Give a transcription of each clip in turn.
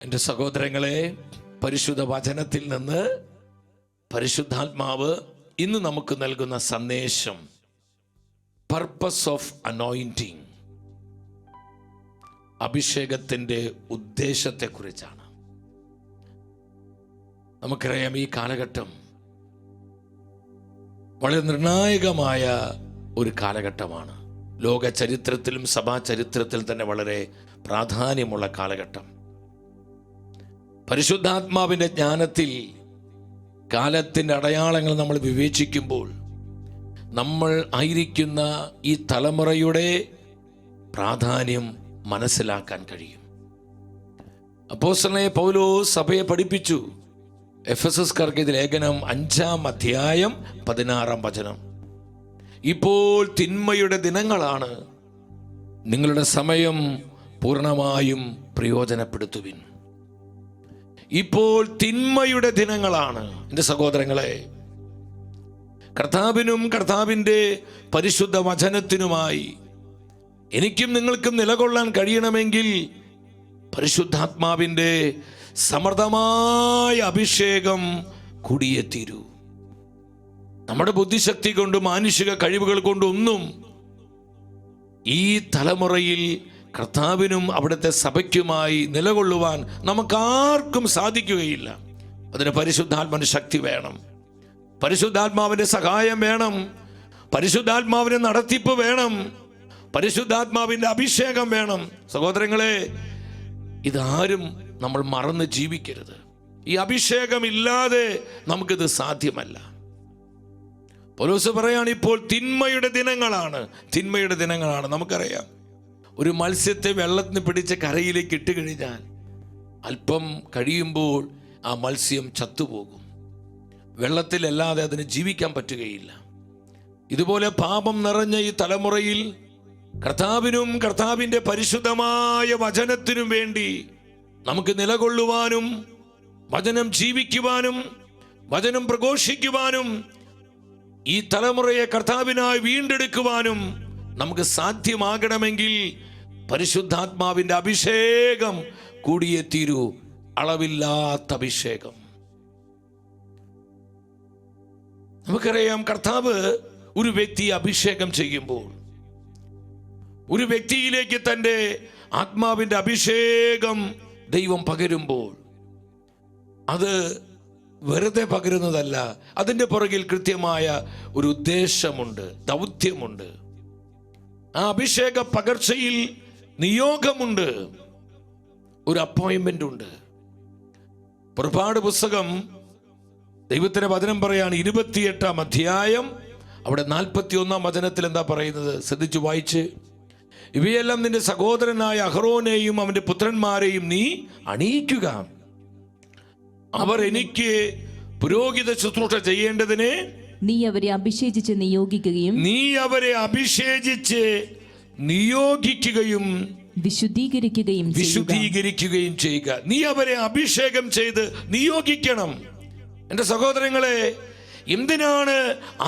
എൻ്റെ സഹോദരങ്ങളെ, പരിശുദ്ധ വചനത്തിൽ നിന്ന് പരിശുദ്ധാത്മാവ് ഇന്ന് നമുക്ക് നൽകുന്ന സന്ദേശം പർപ്പസ് ഓഫ് അനോയിന്റിങ്, അഭിഷേകത്തിൻ്റെ ഉദ്ദേശത്തെക്കുറിച്ചാണ്. നമുക്കറിയാം, ഈ കാലഘട്ടം വളരെ നിർണായകമായ ഒരു കാലഘട്ടമാണ്. ലോക ചരിത്രത്തിലും സഭാ ചരിത്രത്തിൽ തന്നെ വളരെ പ്രാധാന്യമുള്ള കാലഘട്ടം. പരിശുദ്ധാത്മാവിൻ്റെ ജ്ഞാനത്തിൽ കാലത്തിൻ്റെ അടയാളങ്ങൾ നമ്മൾ വിവേചിക്കുമ്പോൾ നമ്മൾ ആയിരിക്കുന്ന ഈ തലമുറയുടെ പ്രാധാന്യം മനസ്സിലാക്കാൻ കഴിയും. അപ്പോസ്തലനായ പൗലോസ് സഭയെ പഠിപ്പിച്ചു. എഫെസസ്കാർക്ക് ഇത് ലേഖനം 5-ാം അധ്യായം 16-ാം വചനം. ഇപ്പോൾ തിന്മയുടെ ദിനങ്ങളാണ്, നിങ്ങളുടെ സമയം പൂർണ്ണമായും പ്രയോജനപ്പെടുത്തുവിൻ. ഇപ്പോൾ തിന്മയുടെ ദിനങ്ങളാണ്. എൻ്റെ സഹോദരങ്ങളെ, കർത്താവിനും കർത്താവിൻ്റെ പരിശുദ്ധ വചനത്തിനുമായി എനിക്കും നിങ്ങൾക്കും നിലകൊള്ളാൻ കഴിയണമെങ്കിൽ പരിശുദ്ധാത്മാവിൻ്റെ സമൃദ്ധമായ അഭിഷേകം കൂടിയേ തീരൂ. നമ്മുടെ ബുദ്ധിശക്തി കൊണ്ടും മാനുഷിക കഴിവുകൾ കൊണ്ടൊന്നും ഈ തലമുറയിൽ കർത്താവിനും അവിടുത്തെ സഭയ്ക്കുമായി നിലകൊള്ളുവാൻ നമുക്കാർക്കും സാധിക്കുകയില്ല. അതിന് പരിശുദ്ധാത്മാവിൻ്റെ ശക്തി വേണം, പരിശുദ്ധാത്മാവിൻ്റെ സഹായം വേണം, പരിശുദ്ധാത്മാവിൻ്റെ നടത്തിപ്പ് വേണം, പരിശുദ്ധാത്മാവിൻ്റെ അഭിഷേകം വേണം. സഹോദരങ്ങളെ, ഇതാരും നമ്മൾ മറന്ന് ജീവിക്കരുത്. ഈ അഭിഷേകം ഇല്ലാതെ നമുക്കിത് സാധ്യമല്ല. പൗലോസ് പറയാണ്, ഇപ്പോൾ തിന്മയുടെ ദിനങ്ങളാണ്. തിന്മയുടെ ദിനങ്ങളാണ്. നമുക്കറിയാം, ഒരു മത്സ്യത്തെ വെള്ളത്തിന് പിടിച്ച് കരയിലേക്ക് ഇട്ട് കഴിഞ്ഞാൽ അല്പം കഴിയുമ്പോൾ ആ മത്സ്യം ചത്തുപോകും. വെള്ളത്തിലല്ലാതെ അതിന് ജീവിക്കാൻ പറ്റുകയില്ല. ഇതുപോലെ പാപം നിറഞ്ഞ ഈ തലമുറയിൽ കർത്താവിനും കർത്താവിൻ്റെ പരിശുദ്ധമായ വചനത്തിനും വേണ്ടി നമുക്ക് നിലകൊള്ളുവാനും വചനം ജീവിക്കുവാനും വചനം പ്രഘോഷിക്കുവാനും ഈ തലമുറയെ കർത്താവിനായി വീണ്ടെടുക്കുവാനും നമുക്ക് സാധ്യമാകണമെങ്കിൽ പരിശുദ്ധാത്മാവിൻ്റെ അഭിഷേകം കൂടിയേ തീരൂ. അളവില്ലാത്ത അഭിഷേകം. നമുക്കറിയാം, കർത്താവ് ഒരു വ്യക്തിയെ അഭിഷേകം ചെയ്യുമ്പോൾ, ഒരു വ്യക്തിയിലേക്ക് തൻ്റെ ആത്മാവിൻ്റെ അഭിഷേകം ദൈവം പകരുമ്പോൾ അത് വെറുതെ പകരുന്നതല്ല. അതിൻ്റെ പുറകിൽ കൃത്യമായ ഒരു ഉദ്ദേശമുണ്ട്, ദൗത്യമുണ്ട്. ആ അഭിഷേക പകർച്ചയിൽ നിയോഗമുണ്ട്, ഒരു അപ്പോയിൻമെൻ്റ് ഉണ്ട്. പുറപ്പാട് പുസ്തകം ദൈവത്തിൻ്റെ വചനം പറയാണ്, 28-ാം അധ്യായം അവിടെ 41-ാം വചനത്തിൽ എന്താ പറയുന്നത്? ശ്രദ്ധിച്ചു വായിച്ച്. ഇവയെല്ലാം നിന്റെ സഹോദരനായ അഹ്റോനെയും അവൻ്റെ പുത്രന്മാരെയും നീ അണിയിക്കുക. അവർ എനിക്ക് പുരോഹിത ശുശ്രൂഷ ചെയ്യേണ്ടതിന് നീ അവരെ അഭിഷേചിച്ച് നിയോഗിക്കുകയും വിശുദ്ധീകരിക്കുകയും ചെയ്യുക. നീ അവരെ അഭിഷേകം ചെയ്ത് നിയോഗിക്കണം. എൻ്റെ സഹോദരങ്ങളെ, എന്തിനാണ്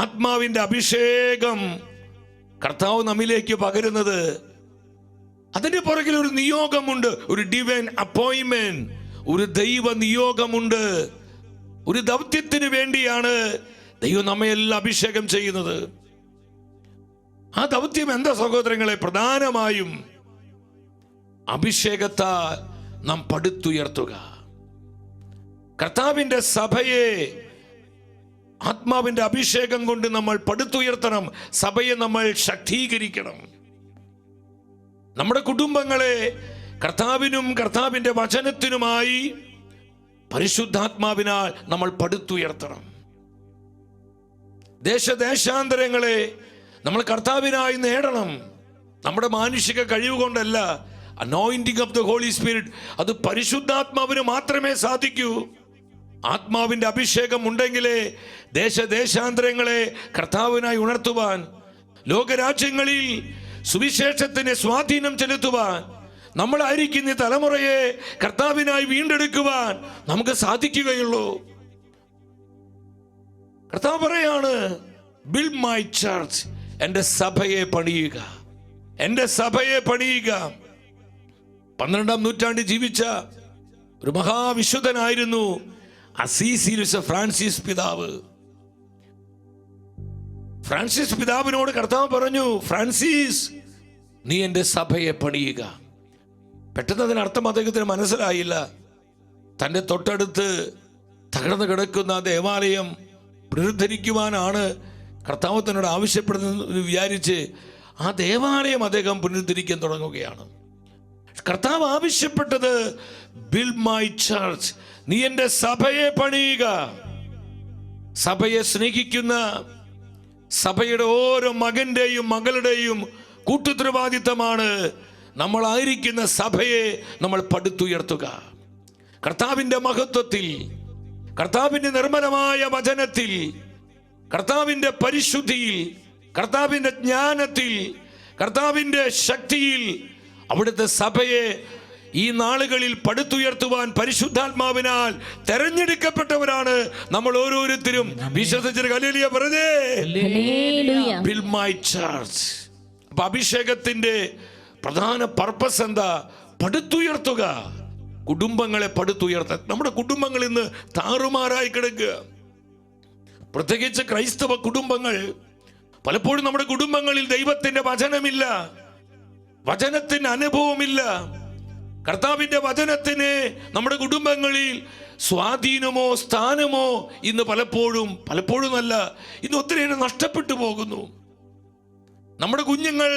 ആത്മാവിൻ്റെ അഭിഷേകം കർത്താവ് നമ്മിലേക്ക് പകരുന്നത്? അതിൻ്റെ പുറകിൽ ഒരു നിയോഗമുണ്ട്, ഒരു ഡിവൈൻ അപ്പോയിൻമെന്റ്, ഒരു ദൈവ നിയോഗമുണ്ട്. ഒരു ദൗത്യത്തിന് വേണ്ടിയാണ് ദൈവം നമ്മയെല്ലാം അഭിഷേകം ചെയ്യുന്നത്. ആ ദൗത്യം എന്താ സഹോദരങ്ങളെ? പ്രധാനമായും അഭിഷേകത്താൽ നാം പടുത്തുയർത്തുക. കർത്താവിൻ്റെ സഭയെ ആത്മാവിൻ്റെ അഭിഷേകം കൊണ്ട് നമ്മൾ പടുത്തുയർത്തണം. സഭയെ നമ്മൾ ശക്തീകരിക്കണം. നമ്മുടെ കുടുംബങ്ങളെ കർത്താവിനും കർത്താവിൻ്റെ വചനത്തിനുമായി പരിശുദ്ധാത്മാവിനാൽ നമ്മൾ പടുത്തുയർത്തണം. ദേശാന്തരങ്ങളെ നമ്മൾ കർത്താവിനായി നേടണം. നമ്മുടെ മാനുഷിക കഴിവ് കൊണ്ടല്ല. Anointing of the holy Spirit, അത് പരിശുദ്ധാത്മാവിന് മാത്രമേ സാധിക്കൂ. ആത്മാവിൻ്റെ അഭിഷേകം ഉണ്ടെങ്കിലേ ദേശാന്തരങ്ങളെ കർത്താവിനായി ഉണർത്തുവാൻ, ലോകരാജ്യങ്ങളിൽ സുവിശേഷത്തിന് സ്വാധീനം ചെലുത്തുവാൻ, നമ്മളായിരിക്കുന്ന തലമുറയെ കർത്താവിനായി വീണ്ടെടുക്കുവാൻ നമുക്ക് സാധിക്കുകയുള്ളൂ. കർത്താവ് പറയാണ്, ബിൽഡ് മൈ ചർച്ച്, എൻ്റെ സഭയെ പണിയുക, എൻ്റെ സഭയെ പണിയുക. 12-ാം നൂറ്റാണ്ടിൽ ജീവിച്ച ഒരു മഹാവിശുദ്ധനായിരുന്നു അസീസിയിലെ ഫ്രാൻസിസ് പിതാവ്. ഫ്രാൻസിസ് പിതാവിനോട് കർത്താവ് പറഞ്ഞു, ഫ്രാൻസിസ്, നീ എൻ്റെ സഭയെ പണിയുക. പെട്ടെന്ന് അതിനർത്ഥം അദ്ദേഹത്തിന് മനസ്സിലായില്ല. തൻ്റെ തൊട്ടടുത്ത് തകർന്നു കിടക്കുന്ന ദേവാലയം പുനരുദ്ധരിക്കുവാനാണ് കർത്താവ് തന്നോട് ആവശ്യപ്പെടുന്നതെന്ന് വിചാരിച്ച് ആ ദേവാലയം അദ്ദേഹം പുനരുദ്ധരിക്കാൻ തുടങ്ങുകയാണ്. കർത്താവ് ആവശ്യപ്പെട്ടത്, ബിൽഡ് മൈ ചർച്ച്, നീ എൻ്റെ സഭയെ പണിയുക. സഭയെ സ്നേഹിക്കുന്ന സഭയുടെ ഓരോ മകന്റെയും മകളുടെയും കൂട്ടുത്തരവാദിത്തമാണ് നമ്മളായിരിക്കുന്ന സഭയെ നമ്മൾ പടുത്തുയർത്തുക. കർത്താവിൻ്റെ മഹത്വത്തിൽ, കർത്താവിൻ്റെ നിർമ്മലമായ വചനത്തിൽ, കർത്താവിൻ്റെ പരിശുദ്ധിയിൽ, കർത്താവിൻ്റെ ജ്ഞാനത്തിൽ, കർത്താവിൻ്റെ ശക്തിയിൽ അവിടുത്തെ സഭയെ ഈ നാളുകളിൽ പടുത്തുയർത്തുവാൻ പരിശുദ്ധാത്മാവിനാൽ തെരഞ്ഞെടുക്കപ്പെട്ടവരാണ് നമ്മൾ ഓരോരുത്തരും. വിശ്വസിച്ചൊരു ഹല്ലേലൂയ പറഞ്ഞേ. Build my church. അപ്പൊ അഭിഷേകത്തിന്റെ പ്രധാന പർപ്പസ് എന്താ? പടുത്തുയർത്തുക, കുടുംബങ്ങളെ പടുത്തുയർത്തുക. നമ്മുടെ കുടുംബങ്ങൾ ഇന്ന് താറുമാറായി കിടക്കുക. പ്രത്യേകിച്ച് ക്രൈസ്തവ കുടുംബങ്ങൾ. പലപ്പോഴും നമ്മുടെ കുടുംബങ്ങളിൽ ദൈവത്തിന്റെ വചനമില്ല, വചനത്തിന് അനുഭവമില്ല. കർത്താവിന്റെ വചനത്തിന് നമ്മുടെ കുടുംബങ്ങളിൽ സ്വാധീനമോ സ്ഥാനമോ ഇന്ന് പലപ്പോഴും അല്ല, ഇന്ന് ഒത്തിരിയേറെ നഷ്ടപ്പെട്ടു പോകുന്നു. നമ്മുടെ കുഞ്ഞുങ്ങൾ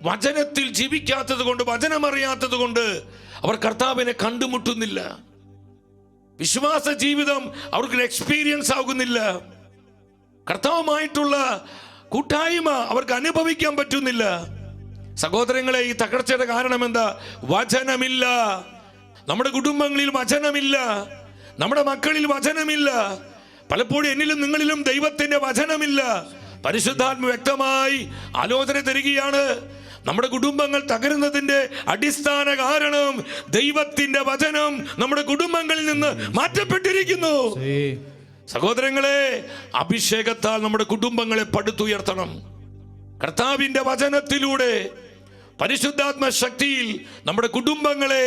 വചനത്തിൽ ജീവിക്കാത്തത് കൊണ്ട്, വചനമറിയാത്തത് കൊണ്ട് അവർ കർത്താവിനെ കണ്ടുമുട്ടുന്നില്ല. വിശ്വാസ ജീവിതം അവർക്ക് എക്സ്പീരിയൻസ് ആകുന്നില്ല. കർത്താവുമായിട്ടുള്ള കൂട്ടായ്മ അവർക്ക് അനുഭവിക്കാൻ പറ്റുന്നില്ല. സഹോദരങ്ങളെ, ഈ തകർച്ചയുടെ കാരണം എന്താ? വചനമില്ല. നമ്മുടെ കുടുംബങ്ങളിൽ വചനമില്ല, നമ്മുടെ മക്കളിൽ വചനമില്ല. പലപ്പോഴും എന്നിലും നിങ്ങളിലും ദൈവത്തിന്റെ വചനമില്ല. പരിശുദ്ധാത്മ വ്യക്തമായി ആലോചന തരികയാണ്. നമ്മുടെ കുടുംബങ്ങൾ തകരുന്നതിന്റെ അടിസ്ഥാന കാരണം ദൈവത്തിന്റെ വചനം നമ്മുടെ കുടുംബങ്ങളിൽ നിന്ന് മാറ്റപ്പെട്ടിരിക്കുന്നു. സഹോദരങ്ങളെ, അഭിഷേകത്താൽ നമ്മുടെ കുടുംബങ്ങളെ പടുത്തുയർത്തണം. കർത്താവിന്റെ വചനത്തിലൂടെ, പരിശുദ്ധാത്മ ശക്തിയിൽ നമ്മുടെ കുടുംബങ്ങളെ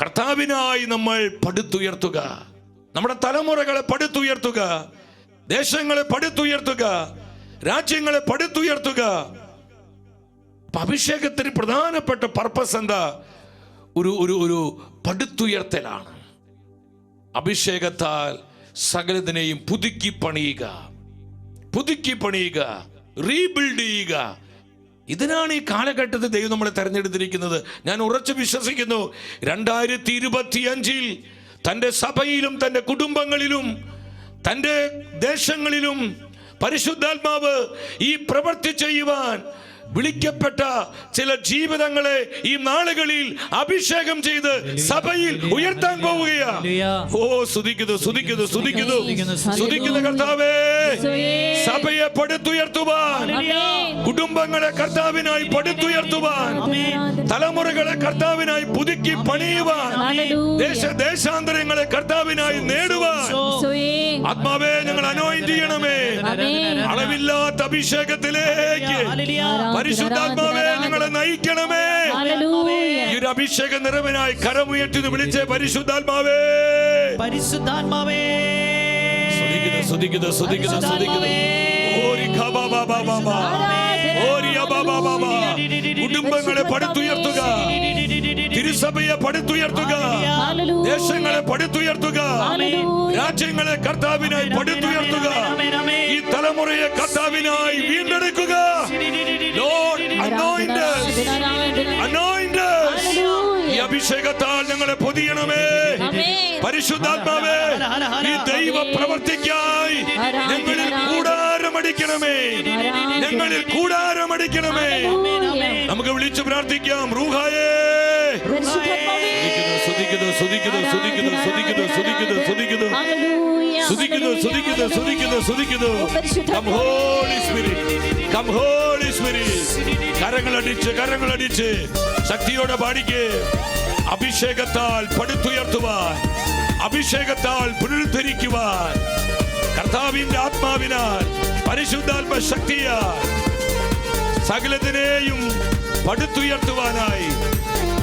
കർത്താവിനായി നമ്മൾ പടുത്തുയർത്തുക. നമ്മുടെ തലമുറകളെ പടുത്തുയർത്തുക, ദേശങ്ങളെ പടുത്തുയർത്തുക, രാജ്യങ്ങളെ പടുത്തുയർത്തുക. അഭിഷേകത്തിന് പ്രധാനപ്പെട്ട പർപ്പസ് എന്താ? ഒരു പടുത്തുയർത്തലാണ്. അഭിഷേകത്താൽ സകലതിനെയും പുതുക്കി പണിയുക, റീബിൽഡ് ചെയ്യുക. ഇതിനാണ് ഈ കാലഘട്ടത്തിൽ ദൈവം നമ്മളെ തെരഞ്ഞെടുത്തിരിക്കുന്നത്. ഞാൻ ഉറച്ചു വിശ്വസിക്കുന്നു, 2025 തൻ്റെ സഭയിലും തൻ്റെ കുടുംബങ്ങളിലും തൻ്റെ ദേശങ്ങളിലും പരിശുദ്ധാത്മാവ് ഈ പ്രവൃത്തി ചെയ്യുവാൻ വിളിക്കപ്പെട്ട ചില ജീവിതങ്ങളെ ഈ നാളുകളിൽ അഭിഷേകം ചെയ്ത് സഭയിൽ ഉയർത്താൻ പോവുകയാണ്. ഓ, സ്തുതിക്കുന്നു കർത്താവേ. സഭയെ പടുത്തുയർത്തുവാൻ, കുടുംബങ്ങളെ കർത്താവിനായി പടുത്തുയർത്തുവാൻ, തലമുറകളെ കർത്താവിനായി പുതുക്കി പണിയുവാൻ, ദേശാന്തരങ്ങളെ കർത്താവിനായി നേടുവാൻ ആത്മാവേ ഞങ്ങൾ അനോയിന്റ് ചെയ്യണമേ. അളവില്ലാത്ത അഭിഷേകത്തിലേക്ക് പരിശുദ്ധാത്മാവേ ഞങ്ങളെ നയിക്കണമേ. ഈ ഒരു അഭിഷേക നിറവിനായി കരമുയർത്തി വിളിച്ചേ പരിശുദ്ധാത്മാവേ. കുടുംബങ്ങളെ പടുത്തുയർത്തുക, തിരുസഭയെ പടുത്തുയർത്തുക, ദേശങ്ങളെ പടുത്തുയർത്തുക, രാജ്യങ്ങളെ കർത്താവിനായി പടുത്തുയർത്തുക, ഈ തലമുറയെ കർത്താവിനായി വീണ്ടെടുക്കുക. ഈ അഭിഷേകത്താൽ ഞങ്ങളെ പൊതിയണമേ പരിശുദ്ധാത്മാവേ. ഈ ദൈവ പ്രവർത്തിക്കായി ഞങ്ങളിൽ കൂടാരമടിക്കണമേ. നമുക്ക് വിളിച്ചു പ്രാർത്ഥിക്കാം. റൂഹായേ. കരങ്ങളടിച്ച് ശക്തിയോടെ പാടിക്ക്. അഭിഷേകത്താൽ പടുത്തുയർത്തുവാൻ, അഭിഷേകത്താൽ പുനരുദ്ധരിക്കുവാൻ, കർത്താവിന്റെ ആത്മാവിനാൽ, പരിശുദ്ധാത്മ ശക്തിയാൽ സകലത്തിനെയും പടുത്തുയർത്തുവാനായി,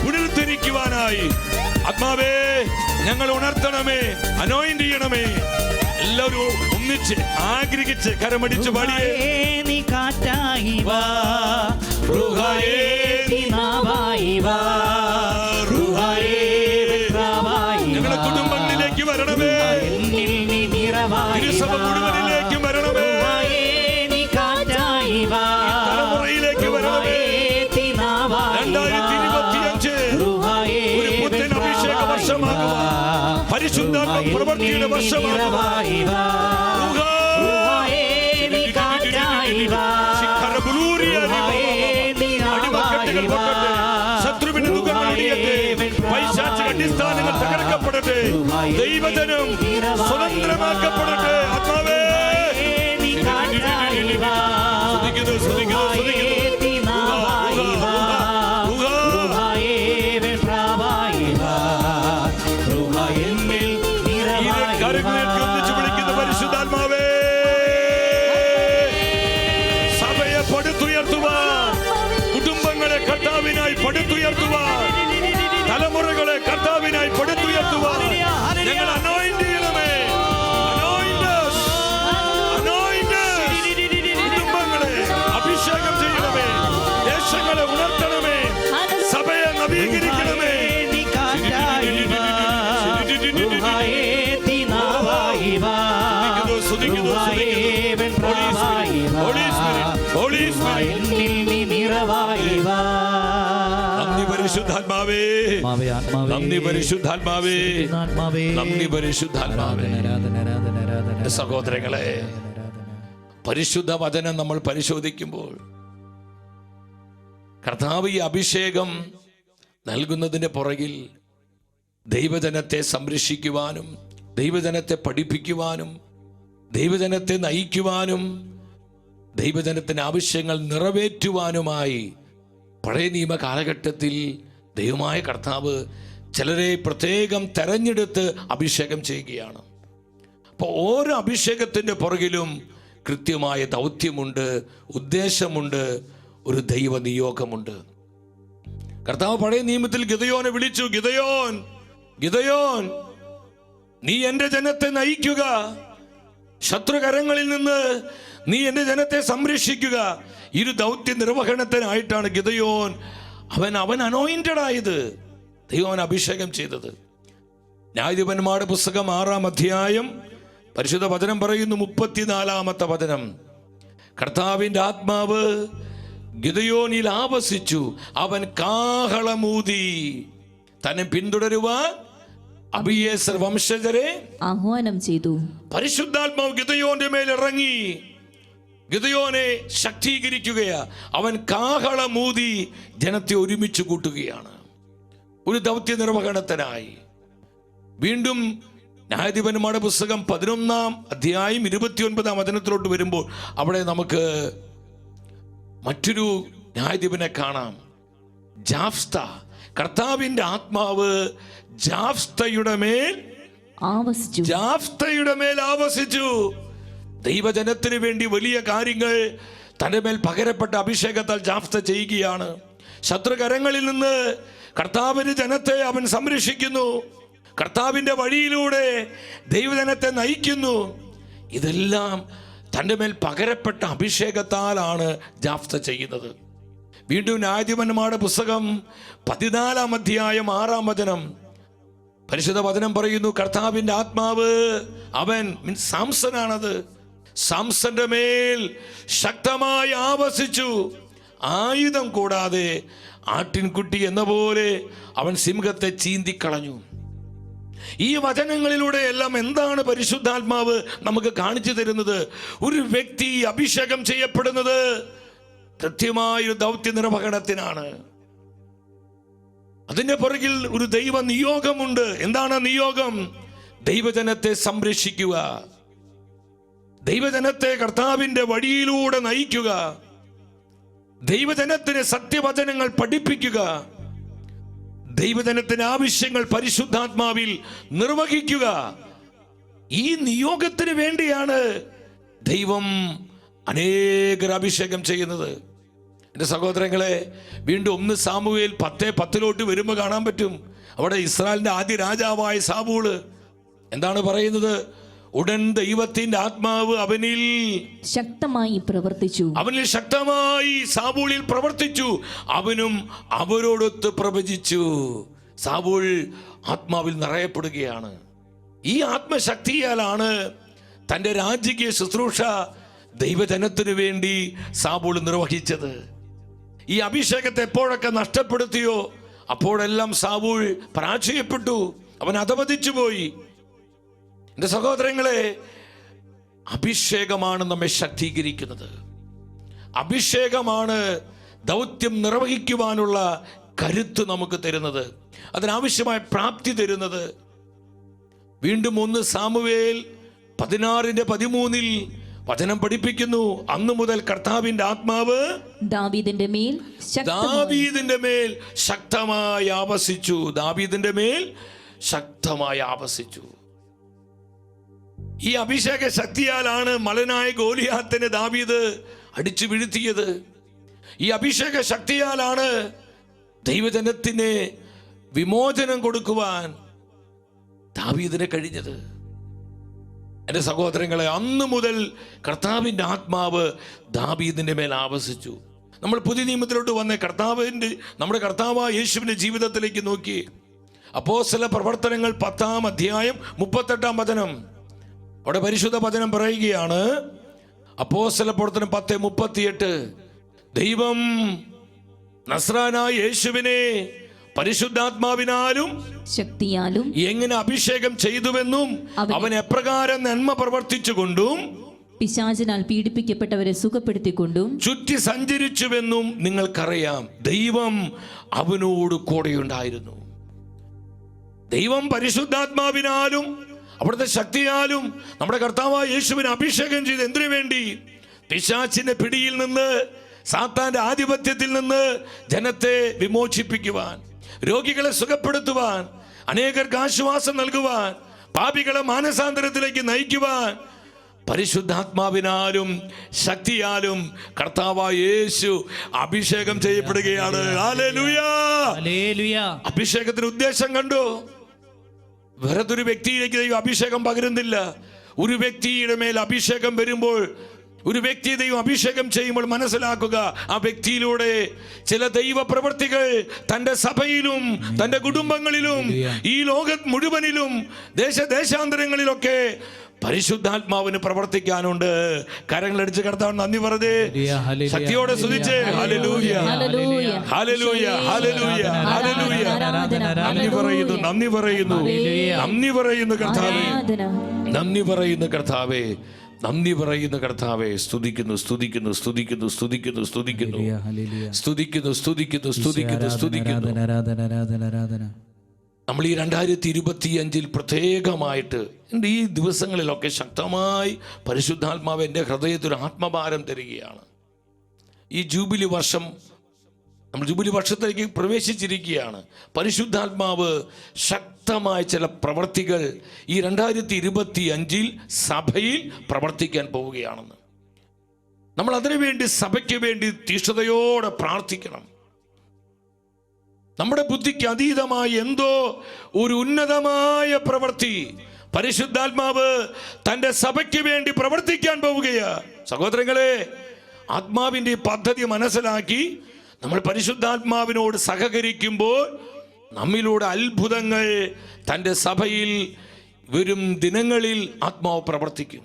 പുനരുദ്ധരിക്കുവാനായി ആത്മാവേ ഞങ്ങൾ ഉണർത്തണമേ, അനോയിന്റ് ചെയ്യണമേ. എല്ലാവരും ഒന്നിച്ച് ആഗ്രഹിച്ച് കരമടിച്ച് പാടിയേ. നീ കാറ്റായി വാ, റൂഹായേ നീ നാവായി വാ, റൂഹായേ വെൽപ്രാവായി വാ. ഞങ്ങളുടെ കുടുംബങ്ങളിലേക്ക് വരണമേ, എന്നിൽ നീ നിറവായി തിരുസഭ വാ, മുഴുവനിലേക്കും വരണമേ, റൂഹായേ നീ കാറ്റായി വാ, തലമുറയിലേക്ക് വരണമേ. 2025 ഒരു പുത്തൻ അഭിഷേക വർഷമാകുവാൻ, പരിശുദ്ധാത്മ പ്രവൃത്തിയുടെ വർഷമാകുവാൻ. അടിമക്കെട്ടുകൾ പൊട്ടട്ടെ, ശത്രുവിന്റെ മുഖങ്ങൾ ഒടിയട്ടെ, പൈശാചിക അടിസ്ഥാനങ്ങൾ തകർക്കപ്പെടട്ടെ, ദൈവജനം സ്വതന്ത്രമാക്കപ്പെടട്ടെ. ആത്മാവേ സ്തുതിക്കുന്നു, സ്തുതിക്കുന്നു, സ്തുതിക്കുന്നു. കരങ്ങളേൽക്കി ഒന്നിച്ച് വിളിക്കുന്ന പരിശുദ്ധാത്മാവേ, സഭയെ പടുത്തുയർത്തുവാൻ, കുടുംബങ്ങളെ കർത്താവിനായി പടുത്തുയർത്തുവാൻ, തലമുറകളെ കർത്താവിനായി പടുത്തുയർത്തുവാൻ ഞങ്ങൾ അനോയിന്റ് ചെയ്യണമേ. കുടുംബങ്ങളെ അഭിഷേകം ചെയ്യണമേ, ദേശങ്ങളെ ഉണർത്തണമേ, സഭയെ നവീകരിക്കണമേ. നന്ദി പരിശുദ്ധാത്മാവേ, നന്ദി പരിശുദ്ധാത്മാവേ, നന്ദി പരിശുദ്ധാത്മാവേ. സഹോദരങ്ങളെ, പരിശുദ്ധ വചനം നമ്മൾ പരിശോധിക്കുമ്പോൾ കർത്താവ് ഈ അഭിഷേകം നൽകുന്നതിന്റെ പുറകിൽ ദൈവജനത്തെ സംരക്ഷിക്കുവാനും, ദൈവജനത്തെ പഠിപ്പിക്കുവാനും, ദൈവജനത്തെ നയിക്കുവാനും, ദൈവജനത്തിന്റെ ആവശ്യങ്ങൾ നിറവേറ്റുവാനുമായി പഴയ നിയമ കാലഘട്ടത്തിൽ ദൈവമായ കർത്താവ് ചിലരെ പ്രത്യേകം തെരഞ്ഞെടുത്ത് അഭിഷേകം ചെയ്യുകയാണ്. അപ്പോൾ ഓരോ അഭിഷേകത്തിൻ്റെ പുറകിലും കൃത്യമായ ദൗത്യമുണ്ട്, ഉദ്ദേശമുണ്ട്, ഒരു ദൈവ നിയോഗമുണ്ട്. കർത്താവ് പഴയ നിയമത്തിൽ ഗിദെയോനെ വിളിച്ചു. ഗിദെയോൻ, ഗിദെയോൻ, നീ എൻ്റെ ജനത്തെ നയിക്കുക, ശത്രുകരങ്ങളിൽ നിന്ന് നീ എൻ്റെ ജനത്തെ സംരക്ഷിക്കുക. ഈ ഒരു ദൗത്യ നിർവഹണത്തിനായിട്ടാണ് ഗിദെയോൻ അവൻ അനോയിന്റഡ് ആയത്, ദൈവം അഭിഷേകം ചെയ്തത്. ന്യായാധിപന്മാരുടെ പുസ്തകം 6-ാം അധ്യായം പരിശുദ്ധ വചനം പറയുന്നു, 34-ാമത്തെ വചനം. കർത്താവിൻ്റെ ആത്മാവ് ഗിദെയോനിൽ ആവസിച്ചു, അവൻ കാഹളമൂതി തന്നെ പിന്തുടരുവാൻ അബിയേസർ വംശജരെ ആഹ്വാനം ചെയ്തു. പരിശുദ്ധാത്മാവ് ഗിദെയോന്റെ മേൽ ഇറങ്ങി ഗിദെയോനെ ശക്തീകരിക്കുകയാ. അവൻ കാഹളമൂതി ജനത്തെ ഒരുമിച്ച് കൂട്ടുകയാണ് ഒരു ദൗത്യ നിർവഹണത്തിനായി. വീണ്ടും ന്യായാധിപന്മാരുടെ പുസ്തകം 11-ാം അധ്യായം 29-ാം വചനത്തിലോട്ട് വരുമ്പോൾ അവിടെ നമുക്ക് മറ്റൊരു ന്യായാധിപനെ കാണാം, ജാഫ്ത. കർത്താവിന്റെ ആത്മാവ് ജാഫ്തയുടെ മേൽ ആവസിച്ചു. ദൈവജനത്തിന് വേണ്ടി വലിയ കാര്യങ്ങൾ തന്റെ മേൽ പകരപ്പെട്ട അഭിഷേകത്താൽ ജാഫ്ത ചെയ്യുകയാണ്. ശത്രുകരങ്ങളിൽ നിന്ന് കർത്താവിന്റെ ജനത്തെ അവൻ സംരക്ഷിക്കുന്നു, കർത്താവിന്റെ വഴിയിലൂടെ ദൈവജനത്തെ നയിക്കുന്നു. ഇതെല്ലാം തൻ്റെ മേൽ പകരപ്പെട്ട അഭിഷേകത്താലാണ് ജാഫ്ത ചെയ്യുന്നത്. വീണ്ടും ന്യായാധിപന്മാരുടെ പുസ്തകം 14-ാം അധ്യായം 6-ാം വചനം പരിശുദ്ധ വചനം പറയുന്നു, കർത്താവിൻ്റെ ആത്മാവ് അവൻ സാംസനാണത്, സാംസന്റെ മേൽ ശക്തമായി ആവസിച്ചു. ആയുധം കൂടാതെ ആട്ടിൻകുട്ടി എന്ന പോലെ അവൻ സിംഹത്തെ ചീന്തിക്കളഞ്ഞു. ഈ വചനങ്ങളിലൂടെ എല്ലാം എന്താണ് പരിശുദ്ധാത്മാവ് നമുക്ക് കാണിച്ചു തരുന്നത്? ഒരു വ്യക്തി അഭിഷേകം ചെയ്യപ്പെടുന്നത് കൃത്യമായ ഒരു ദൗത്യ നിർവഹണത്തിനാണ്. അതിന്റെ പുറകിൽ ഒരു ദൈവ നിയോഗമുണ്ട്. എന്താണ് നിയോഗം? ദൈവജനത്തെ സംരക്ഷിക്കുക, ദൈവജനത്തെ കർത്താവിന്റെ വഴിയിലൂടെ നയിക്കുക, ദൈവജനത്തിന് സത്യവചനങ്ങൾ പഠിപ്പിക്കുക, ദൈവജനത്തിന് ആവശ്യങ്ങൾ പരിശുദ്ധാത്മാവിൽ നിർവഹിക്കുക. ഈ നിയോഗത്തിന് വേണ്ടിയാണ് ദൈവം അനേകർ അഭിഷേകം ചെയ്യുന്നത്. എൻ്റെ സഹോദരങ്ങളെ, വീണ്ടും 1 സാമുവേൽ 10:10 വരുമ്പോൾ കാണാൻ പറ്റും, അവിടെ ഇസ്രായേലിന്റെ ആദ്യ രാജാവായ സാവൂള് എന്താണ് പറയുന്നത്? ഉടൻ ദൈവത്തിന്റെ ആത്മാവ് അവനിൽ ശക്തമായി സാവൂളിൽ പ്രവർത്തിച്ചു, അവനും അവരോടൊത്ത് പ്രവചിച്ചു. സാവൂൾ ആത്മാവിൽ നിറയപ്പെടുകയാണ്. ഈ ആത്മശക്തിയാലാണ് തൻ്റെ രാജകീയ ശുശ്രൂഷ ദൈവജനത്തിനു വേണ്ടി സാവൂൾ നിർവഹിച്ചത്. ഈ അഭിഷേകത്തെ എപ്പോഴൊക്കെ നഷ്ടപ്പെടുത്തിയോ അപ്പോഴെല്ലാം സാവൂൾ പരാജയപ്പെട്ടു, അവൻ അധപതിച്ചു പോയി. എൻ്റെ സഹോദരങ്ങളെ, അഭിഷേകമാണ് നമ്മെ ശക്തീകരിക്കുന്നത്. അഭിഷേകമാണ് ദൗത്യം നിർവഹിക്കുവാനുള്ള കരുത്ത് നമുക്ക് തരുന്നത്, അതിനാവശ്യമായ പ്രാപ്തി തരുന്നത്. വീണ്ടും 1 സാമുവേൽ 16:13 വചനം പഠിപ്പിക്കുന്നു, അന്നു മുതൽ കർത്താവിന്റെ ആത്മാവ് ദാവീദിന്റെ മേൽ ശക്തമായി ആവസിച്ചു. ദാവീദിന്റെ മേൽ ശക്തമായി ആവസിച്ചു. ഈ അഭിഷേക ശക്തിയാലാണ് മലനായ ഗോലിയാത്തിനെ ദാവീദ് അടിച്ചു വീഴ്ത്തിയത്. ഈ അഭിഷേക ശക്തിയാലാണ് ദൈവജനത്തിന് വിമോചനം കൊടുക്കുവാൻ ദാവീദിന് കഴിഞ്ഞത്. എൻ്റെ സഹോദരങ്ങളെ, അന്ന് മുതൽ കർത്താവിൻ്റെ ആത്മാവ് ദാവീദിന്റെ മേൽ ആവസിച്ചു. നമ്മൾ പുതിയ നിയമത്തിലോട്ട് വന്ന നമ്മുടെ കർത്താവായ യേശുവിന്റെ ജീവിതത്തിലേക്ക് നോക്കി. അപ്പോസ്തല പ്രവർത്തനങ്ങൾ 10-ാം അധ്യായം 38-ാം വചനം, അവിടെ പരിശുദ്ധ വചനം പറയുകയാണ്. അപ്പോസ്തല പ്രവർത്തനം 10:38, ദൈവം നസ്രാനായ യേശുവിനെ പരിശുദ്ധാത്മാവിനാലും ശക്തിയാലും എങ്ങനെ അഭിഷേകം ചെയ്തുവെന്നും അവൻ എപ്രകാരം നന്മ പ്രവർത്തിച്ചുകൊണ്ടും പിശാചിനാൽ പീഡിപ്പിക്കപ്പെട്ടവരെ സുഖപ്പെടുത്തിക്കൊണ്ടും ചുറ്റി സഞ്ചരിച്ചുവെന്നും നിങ്ങൾക്കറിയാം. ദൈവം അവനോട് കൂടെയുണ്ടായിരുന്നു. ദൈവം പരിശുദ്ധാത്മാവിനാലും അവിടുത്തെ ശക്തിയാലും നമ്മുടെ കർത്താവായ യേശുവിനെ അഭിഷേകം ചെയ്ത് എന്തിനു വേണ്ടി? പിശാചിന്റെ പിടിയിൽ നിന്ന്, സാത്താന്റെ ആധിപത്യത്തിൽ നിന്ന് ജനത്തെ വിമോചിപ്പിക്കുവാൻ, രോഗികളെ സുഖപ്പെടുത്തുവാൻ, അനേകർക്ക് ആശ്വാസം നൽകുവാൻ, പാപികളെ മാനസാന്തരത്തിലേക്ക് നയിക്കുവാൻ പരിശുദ്ധാത്മാവിനാലും ശക്തിയാലും കർത്താവായ യേശു അഭിഷേകം ചെയ്യപ്പെടുകയാണ്. ഹല്ലേലൂയ. അഭിഷേകത്തിന് ഉദ്ദേശം കണ്ടു. വേറൊരു വ്യക്തിയിലേക്ക് ദൈവം അഭിഷേകം പകരുന്നില്ല. ഒരു വ്യക്തിയുടെ മേൽ അഭിഷേകം വരുമ്പോൾ, ഒരു വ്യക്തിയെ ദൈവം അഭിഷേകം ചെയ്യുമ്പോൾ മനസ്സിലാക്കുക, ആ വ്യക്തിയിലൂടെ ചില ദൈവ പ്രവൃത്തികൾ തൻ്റെ സഭയിലും തൻ്റെ കുടുംബങ്ങളിലും ഈ ലോകം മുഴുവനിലും ദേശാന്തരങ്ങളിലൊക്കെ പരിശുദ്ധാത്മാവിന് പ്രവർത്തിക്കാനുണ്ട്. കരങ്ങളടിച്ച് കർത്താവ് നന്ദി പറഞ്ഞേ, ശക്തിയോടെ സ്തുതിച്ചേ. ഹല്ലേലൂയ, ഹല്ലേലൂയ, ഹല്ലേലൂയ, ഹല്ലേലൂയ. നന്ദി പറയുന്നു കർത്താവേ, നന്ദി പറയുന്നു കർത്താവേ, നന്ദി പറയുന്ന കർത്താവേ. സ്തുതിക്കുന്നു, സ്തുതിക്കുന്നു, സ്തുതിക്കുന്നു, സ്തുതിക്കുന്നു, സ്തുതിക്കുന്നു, സ്തുതിക്കുന്നു, സ്തുതിക്കുന്നു, സ്തുതിക്കുന്നു, സ്തുതിക്കുന്നു. നമ്മൾ ഈ 2025 പ്രത്യേകമായിട്ട് എൻ്റെ ഈ ദിവസങ്ങളിലൊക്കെ ശക്തമായി പരിശുദ്ധാത്മാവ് എൻ്റെ ഹൃദയത്തിൽ ആത്മഭാരം തരികയാണ്. ഈ ജൂബിലി വർഷം, നമ്മൾ ജൂബിലി വർഷത്തിലേക്ക് പ്രവേശിച്ചിരിക്കുകയാണ്. പരിശുദ്ധാത്മാവ് ശക്തമായ ചില പ്രവർത്തികൾ ഈ 2025 സഭയിൽ പ്രവർത്തിക്കാൻ പോവുകയാണെന്ന് നമ്മൾ അതിനുവേണ്ടി സഭയ്ക്ക് വേണ്ടി തീഷ്ണതയോടെ പ്രാർത്ഥിക്കണം. നമ്മുടെ ബുദ്ധിക്ക് അതീതമായ എന്തോ ഒരു ഉന്നതമായ പ്രവൃത്തി പരിശുദ്ധാത്മാവ് തൻ്റെ സഭയ്ക്ക് വേണ്ടി പ്രവർത്തിക്കാൻ പോവുകയാ. സഹോദരങ്ങളെ, ആത്മാവിൻ്റെ ഈ പദ്ധതി മനസ്സിലാക്കി നമ്മൾ പരിശുദ്ധാത്മാവിനോട് സഹകരിക്കുമ്പോൾ നമ്മിലൂടെ അത്ഭുതങ്ങൾ തൻ്റെ സഭയിൽ വരും ദിനങ്ങളിൽ ആത്മാവ് പ്രവർത്തിക്കും.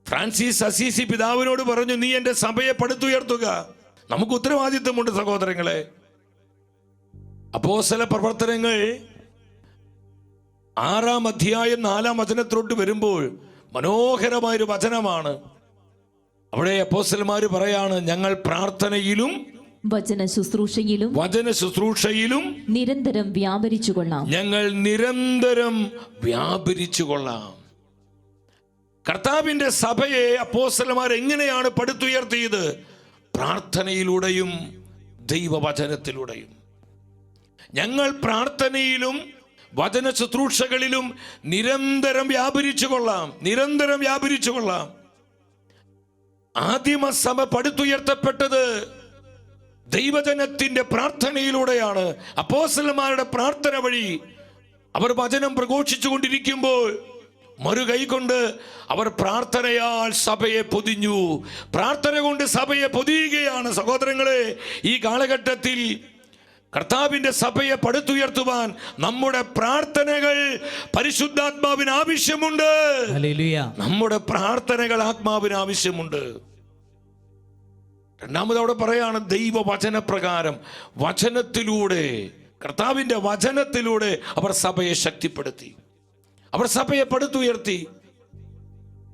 ഫ്രാൻസിസ് അസീസി പിതാവിനോട് പറഞ്ഞു, നീ എൻ്റെ സഭയെ പടുത്തുയർത്തുക. നമുക്ക് ഉത്തരവാദിത്വമുണ്ട് സഹോദരങ്ങളെ. അപ്പോസ്തല പ്രവർത്തനങ്ങൾ 6-ാം അധ്യായം 4-ാം വചനത്തിലോട്ട് വരുമ്പോൾ മനോഹരമായൊരു വചനമാണ്. അവിടെ അപ്പോസ്തലന്മാര് പറയാണ്, ഞങ്ങൾ പ്രാർത്ഥനയിലും വചന ശുശ്രൂഷയിലും നിരന്തരം വ്യാപരിച്ചു കൊള്ളാം. ഞങ്ങൾ നിരന്തരം വ്യാപരിച്ചു കൊള്ളാം. കർത്താവിന്റെ സഭയെ അപ്പോസ്തലന്മാർ എങ്ങനെയാണ് പടുത്തുയർത്തിയത്? പ്രാർത്ഥനയിലൂടെയും ദൈവവചനത്തിലൂടെയും. ഞങ്ങൾ പ്രാർത്ഥനയിലും വചന ശുശ്രൂഷകളിലും നിരന്തരം വ്യാപരിച്ചു കൊള്ളാം, നിരന്തരം വ്യാപരിച്ചു കൊള്ളാം. ആദിമ സഭ പടുത്തുയർത്തപ്പെട്ടത് ദൈവജനത്തിന്റെ പ്രാർത്ഥനയിലൂടെയാണ്, അപ്പോസ്തലന്മാരുടെ പ്രാർത്ഥന വഴി അവർ വചനം പ്രഘോഷിച്ചു കൊണ്ടിരിക്കുമ്പോൾ മറുകൈ കൊണ്ട് അവർ പ്രാർത്ഥനയാൽ സഭയെ പൊതിഞ്ഞു. പ്രാർത്ഥന കൊണ്ട് സഭയെ പൊതിയുകയാണ്. സഹോദരങ്ങളെ, ഈ കാലഘട്ടത്തിൽ കർത്താവിന്റെ സഭയെ പടുത്തുയർത്തുവാൻ നമ്മുടെ പ്രാർത്ഥനകൾ പരിശുദ്ധാത്മാവിന് ആവശ്യമുണ്ട്. നമ്മുടെ പ്രാർത്ഥനകൾ ആത്മാവിന് ആവശ്യമുണ്ട്. രണ്ടാമത് അവിടെ പറയാണ്, ദൈവവചനപ്രകാരം, വചനത്തിലൂടെ, കർത്താവിന്റെ വചനത്തിലൂടെ അവർ സഭയെ ശക്തിപ്പെടുത്തി, അവർ സഭയെ പടുത്തുയർത്തി,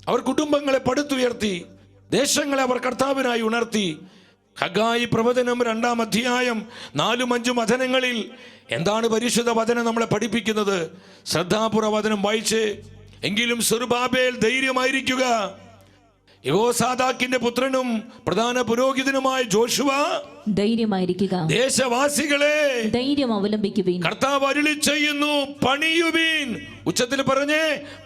അവർ കുടുംബങ്ങളെ പടുത്തുയർത്തി, ദേശങ്ങളെ അവർ കർത്താവിനായി ഉണർത്തി. ഹഗായി പ്രവചനം 2-ാം അധ്യായം 4-5 വചനങ്ങളിൽ എന്താണ് പരിശുദ്ധ വചനം നമ്മളെ പഠിപ്പിക്കുന്നത്? ശ്രദ്ധാപൂർവ വചനം വായിച്ച്, എങ്കിലും സെറുബ്ബാബേൽ ധൈര്യമായിരിക്കുക, യഹോസാദാക്കിന്റെ പുത്രനും പ്രധാന പുരോഹിതനുമായ ജോഷുവ ധൈര്യമായിരിക്കുക, ദേശവാസികളെ ധൈര്യം അവലംബിക്കുവിൻ. കർത്താവ് അരുളി ചെയ്യുന്നു, പണിയുവിൻ. ഉച്ചത്തിൽ പറഞ്ഞേ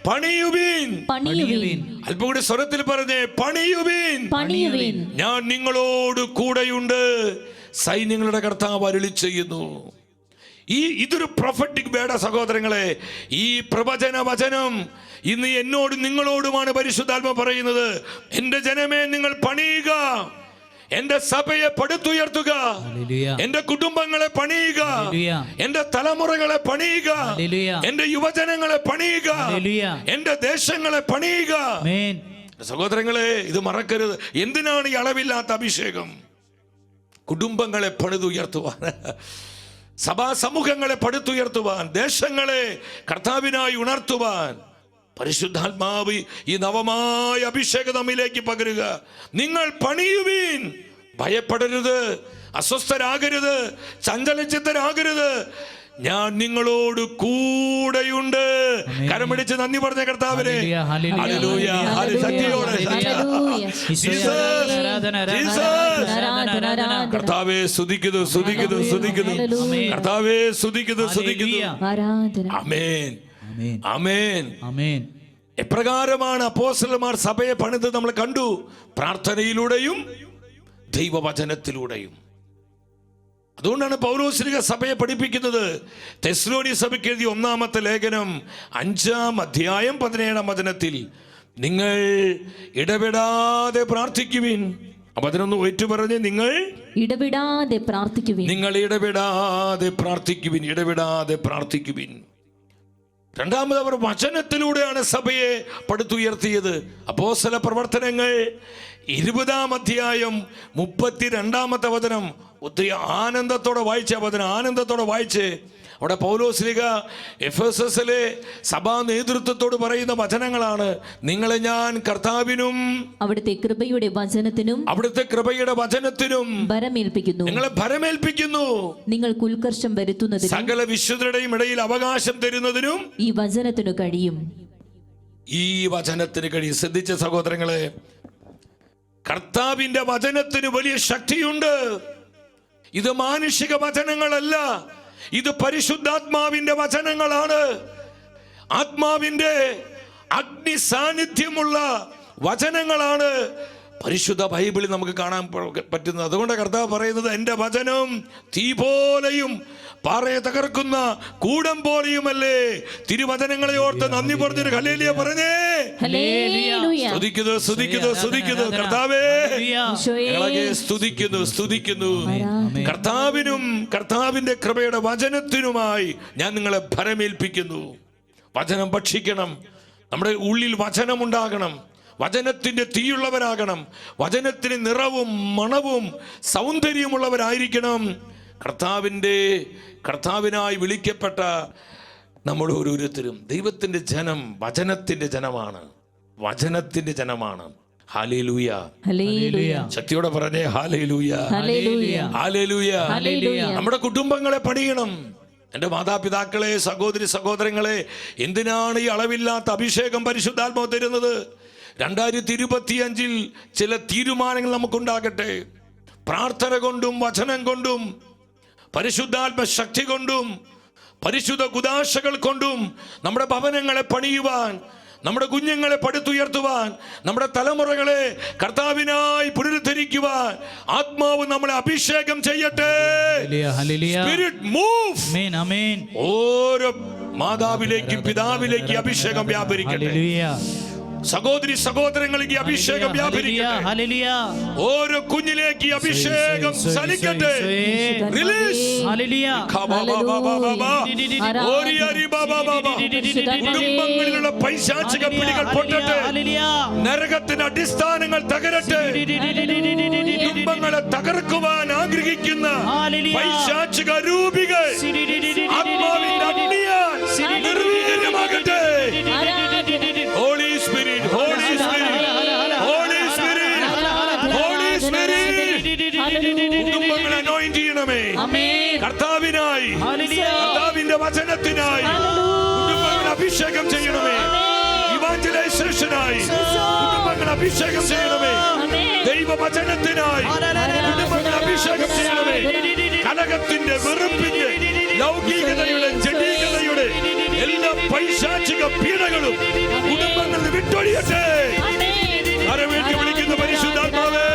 പണിയുവിൻ, പണിയുവിൻ. അല്പം കൂടി സ്വരത്തിൽ പറഞ്ഞേ പണിയുവിൻ, പണിയുവിൻ. ഞാൻ നിങ്ങളോട് കൂടെയുണ്ട്, സൈന്യങ്ങളുടെ കർത്താവ് അരുളി ചെയ്യുന്നു. ഇതൊരു പ്രൊഫറ്റിക് വേട സഹോദരങ്ങളെ. ഈ പ്രവചന വചനം ഇന്ന് എന്നോടും നിങ്ങളോടുമാണ് പരിശുദ്ധാത്മ പറയുന്നത്. എന്റെ ജനമേ, നിങ്ങൾ പണിയുക, എന്റെ സഭയെ പടുത്തുയർത്തുക, എന്റെ കുടുംബങ്ങളെ പണിയുക, എന്റെ തലമുറകളെ പണിയുക, എന്റെ യുവജനങ്ങളെ പണിയുക, എന്റെ ദേശങ്ങളെ പണിയുക. സഹോദരങ്ങളെ, ഇത് മറക്കരുത്. എന്തിനാണ് ഈ അളവില്ലാത്ത അഭിഷേകം? കുടുംബങ്ങളെ പണിതുയർത്തുവാൻ, സഭാ സമൂഹങ്ങളെ പടുത്തുയർത്തുവാൻ, ദേശങ്ങളെ കർത്താവിനായി ഉണർത്തുവാൻ പരിശുദ്ധാത്മാവ് ഈ നവമായ അഭിഷേകം നമ്മിലേക്ക് പകരുക. നിങ്ങൾ പണിയുവീൻ, ഭയപ്പെടരുത്, അസ്വസ്ഥരാകരുത്, ചഞ്ചലചിത്തരാകരുത്, ഞാൻ നിങ്ങളോട് കൂടെയുണ്ട്. കരമടിച്ച് നന്ദി പറഞ്ഞ കർത്താവിനെ. ഹല്ലേലൂയ, ശക്തിയോടെ കർത്താവേ സ്തുതിക്കുന്നു, സ്തുതിക്കുന്നു, സ്തുതിക്കുന്നു. കർത്താവേ സ്തുതിക്കുന്നു, സ്തുതിക്കുന്നു. ആമേൻ, ആമേൻ, ആമേൻ. എപ്രകാരമാണ് അപ്പോസ്തലന്മാർ സഭയെ പണിത് നമ്മൾ കണ്ടു? പ്രാർത്ഥനയിലൂടെയും ദൈവവചനത്തിലൂടെയും. അതുകൊണ്ടാണ് പൗലോസ്ലീഹ സഭയെ പഠിപ്പിക്കുന്നത്. തെസ്സലോനിയ സഭയ്ക്ക് എഴുതിയ 1-ാമത്തെ ലേഖനം 5-ാം അധ്യായം 17-ാം വചനത്തിൽ, നിങ്ങൾ ഇടപെടാതെ പ്രാർത്ഥിക്കുവിൻ. അപ്പൊ അതിനൊന്ന് ഏറ്റുപറഞ്ഞ്, നിങ്ങൾ ഇടപെടാതെ പ്രാർത്ഥിക്കുവിൻ, നിങ്ങൾ ഇടപെടാതെ പ്രാർത്ഥിക്കുവിൻ, ഇടപെടാതെ പ്രാർത്ഥിക്കുവിൻ. രണ്ടാമത് അവർ വചനത്തിലൂടെയാണ് സഭയെ പടുത്തുയർത്തിയത്. അപ്പോസ്തല പ്രവർത്തനങ്ങൾ 20-ാം അധ്യായം 32-ാമത്തെ വചനം ഒത്തിരി ആനന്ദത്തോടെ വായിച്ച വചനം, ആനന്ദത്തോടെ വായിച്ച് അവിടെ പൗലോസ്ലീഹ എഫെസസിലെ സഭാ നേതൃത്വത്തോട് പറയുന്ന വചനങ്ങളാണ്. നിങ്ങളെ ഞാൻ കർത്താവിനും അവിടുത്തെ കൃപയുടെ വചനത്തിനും, അവിടുത്തെ കൃപയുടെ വചനത്തിനും ഭരമേൽപ്പിക്കുന്നു. നിങ്ങളെ ഭരമേൽപ്പിക്കുന്നു. നിങ്ങൾക്ക് ഉത്കർഷം വരുത്തുന്നതിനും സകല വിശുദ്ധരുടെയും ഇടയിൽ അവകാശം തരുന്നതിനും ഈ വചനത്തിനു കഴിയും. ഈ വചനത്തിന് കഴിയും. ശ്രദ്ധിച്ച സഹോദരങ്ങളെ, കർത്താവിന്റെ വചനത്തിന് വലിയ ശക്തിയുണ്ട്. ഇത് മാനുഷിക വചനങ്ങളല്ല, ഇത് പരിശുദ്ധാത്മാവിന്റെ വചനങ്ങളാണ്. ആത്മാവിന്റെ അഗ്നി സാന്നിധ്യമുള്ള വചനങ്ങളാണ് പരിശുദ്ധ ബൈബിളിൽ നമുക്ക് കാണാൻ പറ്റുന്നത്. അതുകൊണ്ട് കർത്താവ് പറയുന്നത്, എൻ്റെ വചനം തീ പോലെയും പാറയെ തകർക്കുന്ന കൂടം പോലെയുമല്ലേ. തിരുവചനങ്ങളെ ഓർത്ത് നന്ദി പറഞ്ഞൊരു ഹല്ലേലൂയ പറഞ്ഞേ. സ്തുതിക്കുന്നു, സ്തുതിക്കുന്നു, സ്തുതിക്കുന്നു. കർത്താവേ, സ്തുതിക്കുന്നു, സ്തുതിക്കുന്നു. കർത്താവിനും കർത്താവിന്റെ കൃപയുടെ വചനത്തിനുമായി ഞാൻ നിങ്ങളെ ഭരമേൽപ്പിക്കുന്നു. വചനം ഭക്ഷിക്കണം, നമ്മുടെ ഉള്ളിൽ വചനമുണ്ടാകണം, വചനത്തിന്റെ തീയുള്ളവരാകണം, വചനത്തിന് നിറവും മണവും സൗന്ദര്യമുള്ളവരായിരിക്കണം. കർത്താവിനായി വിളിക്കപ്പെട്ട നമ്മൾ ഓരോരുത്തരും ദൈവത്തിന്റെ ജനം വചനത്തിന്റെ ജനമാണ്, വചനത്തിന്റെ ജനമാണ്. ഹല്ലേലൂയ, ശക്തിയോടെ പറഞ്ഞേ ഹല്ലേലൂയ, ഹല്ലേലൂയ. നമ്മുടെ കുടുംബങ്ങളെ പണിയണം. എൻ്റെ മാതാപിതാക്കളെ, സഹോദരി സഹോദരങ്ങളെ, എന്തിനാണ് ഈ അളവില്ലാത്ത അഭിഷേകം പരിശുദ്ധാത്മാവ് തരുന്നത്? 2025 ചില തീരുമാനങ്ങൾ നമുക്കുണ്ടാകട്ടെ. പ്രാർത്ഥന കൊണ്ടും വചനം കൊണ്ടും പരിശുദ്ധാത്മ ശക്തി കൊണ്ടും പരിശുദ്ധ കുദാശകൾ കൊണ്ടും നമ്മുടെ ഭവനങ്ങളെ പണിയുവാൻ, നമ്മുടെ കുഞ്ഞുങ്ങളെ പടുത്തുയർത്തുവാൻ, നമ്മുടെ തലമുറകളെ കർത്താവിനായി പുനരുദ്ധരിക്കുവാൻ ആത്മാവ് നമ്മളെ അഭിഷേകം ചെയ്യട്ടെ. Spirit move. ഓരോ മാതാവിലേക്കും പിതാവിലേക്കും അഭിഷേകം വ്യാപരിക്കട്ടെ. സഹോദരി സഹോദരങ്ങളിലേക്ക് അഭിഷേകം വ്യാപരിക്കട്ടെ. ഓരോ കുഞ്ഞിലേക്ക് അഭിഷേകം ചലിക്കട്ടെ. കുടുംബങ്ങളിലുള്ള പൈശാചിക പിടികൾ പൊട്ടട്ടെ. നരകത്തിന്റെ അടിസ്ഥാനങ്ങൾ തകരട്ടെ. കുടുംബങ്ങളെ തകർക്കുവാൻ ആഗ്രഹിക്കുന്ന പൈശാചിക രൂപികൾ ആത്മാവിന്റെ അഗ്നിയാൽ നിർവീര്യമാകട്ടെ. Holy Spirit, Holy Spirit, Holy Spirit, Holy Spirit. കുടുംബങ്ങളെ anoint ചെയ്യണമേ. കർത്താവിനായി, കർത്താവിന്റെ വചനത്തിനായി കുടുംബങ്ങളെ അഭിഷേകം ചെയ്യണമേ. ഇവാഞ്ചലൈസേഷനായി കുടുംബങ്ങളെ അഭിഷേകം ചെയ്യണമേ. ദൈവവചനത്തിനായി കുടുംബങ്ങളെ അഭിഷേകം ചെയ്യണമേ. കലഹത്തിന്റെ, വെറുപ്പിന്റെ, ലൗകികതയുടെ, ജഡീകതയുടെ എല്ലാ പൈശാചിക പീഡകളും കുടുംബങ്ങളിൽ വിട്ടൊഴിയട്ടെ. കരമേറ്റി വിളിക്കുന്ന പരിശുദ്ധാത്മാവേ,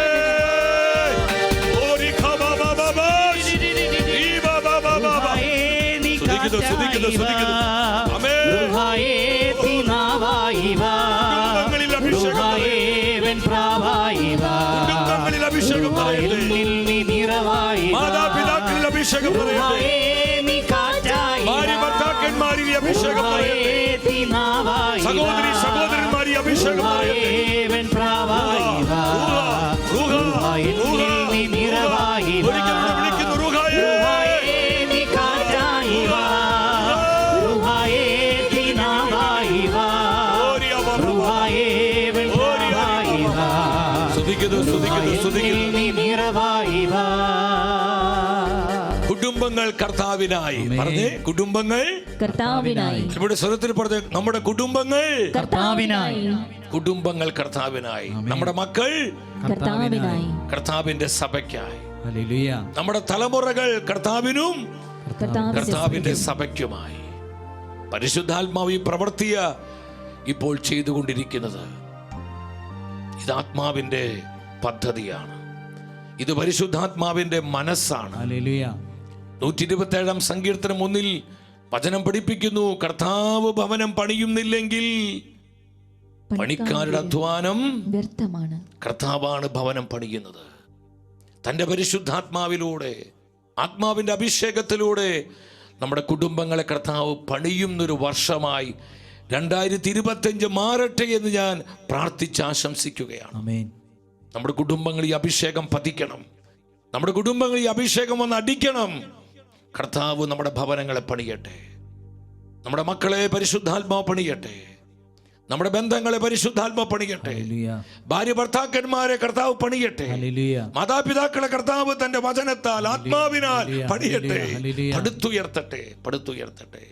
കുടുംബങ്ങളിൽ അഭിഷേകം പറയട്ടെ. മാതാപിതാക്കളിൽ അഭിഷേകം പറയട്ടെ. ഭാര്യ ഭർത്താക്കന്മാരിൽ അഭിഷേകം പറയട്ടെ. സഹോദരി സഹോദരന്മാരിൽ അഭിഷേകം പറയട്ടെ. വിളിക്കുന്നു റൂഹായേ. കുടുംബങ്ങൾ കർത്താവിനായി പറഞ്ഞേ. കുടുംബങ്ങൾ കർത്താവിനായി. ഇവിടെ സ്വരത്തിൽ പറഞ്ഞ നമ്മുടെ കുടുംബങ്ങൾ കർത്താവിനായി. കുടുംബങ്ങൾ കർത്താവിനായി. നമ്മുടെ മക്കൾ കർത്താവിനായി. കർത്താവിന്റെ സഭയ്ക്കായി. നമ്മുടെ തലമുറകൾ കർത്താവിനും കർത്താവിന്റെ സഭയ്ക്കുമായി. പരിശുദ്ധാത്മാവ് ഈ പ്രവർത്തിയ ഇപ്പോൾ ചെയ്തുകൊണ്ടിരിക്കുന്നത് ഇത് ആത്മാവിന്റെ പദ്ധതിയാണ്. ഇത് പരിശുദ്ധാത്മാവിന്റെ മനസ്സാണ്. 127 സങ്കീർത്തനം 1 വചനം പഠിപ്പിക്കുന്നു, കർത്താവ് ഭവനം പണിയുന്നില്ലെങ്കിൽ പണിക്കാരുടെ അധ്വാനം വ്യർത്ഥമാണ്. കർത്താവാണ് ഭവനം പണിയുന്നത്. തൻ്റെ പരിശുദ്ധാത്മാവിലൂടെ, ആത്മാവിന്റെ അഭിഷേകത്തിലൂടെ നമ്മുടെ കുടുംബങ്ങളെ കർത്താവ് പണിയുന്നൊരു വർഷമായി 2025 മാറട്ടെ എന്ന് ഞാൻ പ്രാർത്ഥിച്ചാശംസിക്കുകയാണ്. നമ്മുടെ കുടുംബങ്ങളിൽ ഈ അഭിഷേകം പതിക്കണം. നമ്മുടെ കുടുംബങ്ങളിൽ ഈ അഭിഷേകം വന്ന് അടിക്കണം. കർത്താവ് നമ്മുടെ ഭവനങ്ങളെ പണിയട്ടെ. നമ്മുടെ മക്കളെ പരിശുദ്ധാത്മാവ് പണിയട്ടെ. നമ്മുടെ ബന്ധങ്ങളെ പരിശുദ്ധാത്മാവ് പണിയട്ടെ. ഭാര്യ ഭർത്താക്കന്മാരെ കർത്താവ് പണിയട്ടെ. മാതാപിതാക്കളെ കർത്താവ് തന്റെ വചനത്താൽ, ആത്മാവിനാൽ പണിയട്ടെ. പടുത്തുയർത്തട്ടെ, പടുത്തുയർത്തട്ടെ.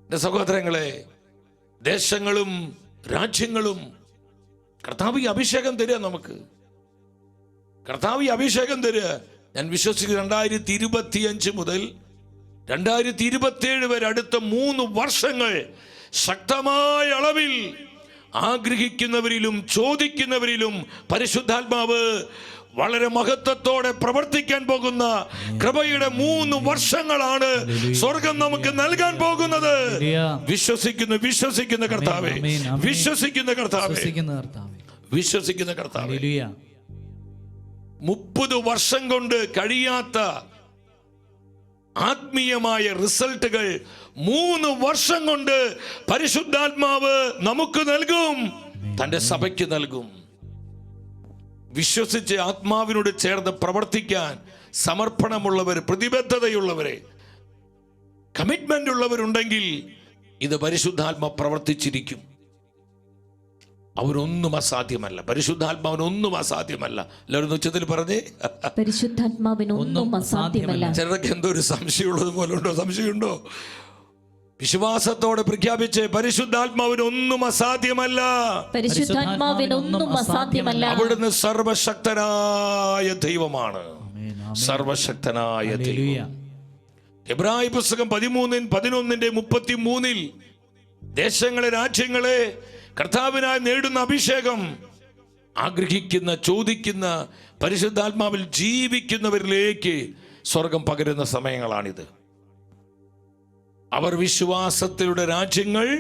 എന്റെ സഹോദരങ്ങളെ, ദേശങ്ങളും രാജ്യങ്ങളും കർത്താവ് ഈ അഭിഷേകം തരിക. നമുക്ക് കർത്താവ് ഈ അഭിഷേകം തരിക. ഞാൻ വിശ്വസിക്കുന്നു 2025 മുതൽ 2027 വരെ അടുത്ത 3 വർഷങ്ങൾ ശക്തമായ അളവിൽ ആഗ്രഹിക്കുന്നവരിലും ചോദിക്കുന്നവരിലും പരിശുദ്ധാത്മാവ് വളരെ മഹത്വത്തോടെ പ്രവർത്തിക്കാൻ പോകുന്ന കൃപയുടെ 3 വർഷങ്ങളാണ് സ്വർഗം നമുക്ക് നൽകാൻ പോകുന്നത്. വിശ്വസിക്കുന്ന കർത്താവേ, വിശ്വസിക്കുന്ന കർത്താവേ, വിശ്വസിക്കുന്ന കർത്താവേ. 30 വർഷം കൊണ്ട് കഴിയാത്ത ആത്മീയമായ റിസൾട്ടുകൾ 3 വർഷം കൊണ്ട് പരിശുദ്ധാത്മാവ് നമുക്ക് നൽകും, തന്റെ സഭയ്ക്ക് നൽകും. വിശ്വസിച്ച് ആത്മാവിനോട് ചേർന്ന് പ്രവർത്തിക്കാൻ സമർപ്പണമുള്ളവർ, പ്രതിബദ്ധതയുള്ളവരെ, കമ്മിറ്റ്മെന്റ് ഉള്ളവരുണ്ടെങ്കിൽ ഇത് പരിശുദ്ധാത്മ പ്രവർത്തിച്ചിരിക്കും. അവരൊന്നും അസാധ്യമല്ല. പരിശുദ്ധാത്മാവിനൊന്നും അസാധ്യമല്ല. എല്ലാവരും ഉച്ചത്തിൽ പറഞ്ഞേ, പരിശുദ്ധാത്മാവിനൊന്നും അസാധ്യമല്ല. ചിലർക്ക് എന്തോ ഒരു സംശയമുള്ളത് പോലെ ഉണ്ടോ? സംശയമുണ്ടോ? വിശ്വാസത്തോടെ പ്രഖ്യാപിച്ച്, പരിശുദ്ധാത്മാവിനൊന്നും അസാധ്യമല്ല. പരിശുദ്ധാത്മാവിനൊന്നും അസാധ്യമല്ല. അവിടുന്ന് സർവശക്തനായ ദൈവമാണ്. സർവശക്തനായ ദൈവം. എബ്രായ പുസ്തകം 13:11-33 ദേശങ്ങളെ, രാജ്യങ്ങളെ കർത്താവിനായി നേടുന്ന അഭിഷേകം ആഗ്രഹിക്കുന്ന, ചോദിക്കുന്ന, പരിശുദ്ധാത്മാവിൽ ജീവിക്കുന്നവരിലേക്ക് സ്വർഗം പകരുന്ന സമയങ്ങളാണിത്. അവർ വിശ്വാസത്തിലൂടെ രാജ്യങ്ങളെ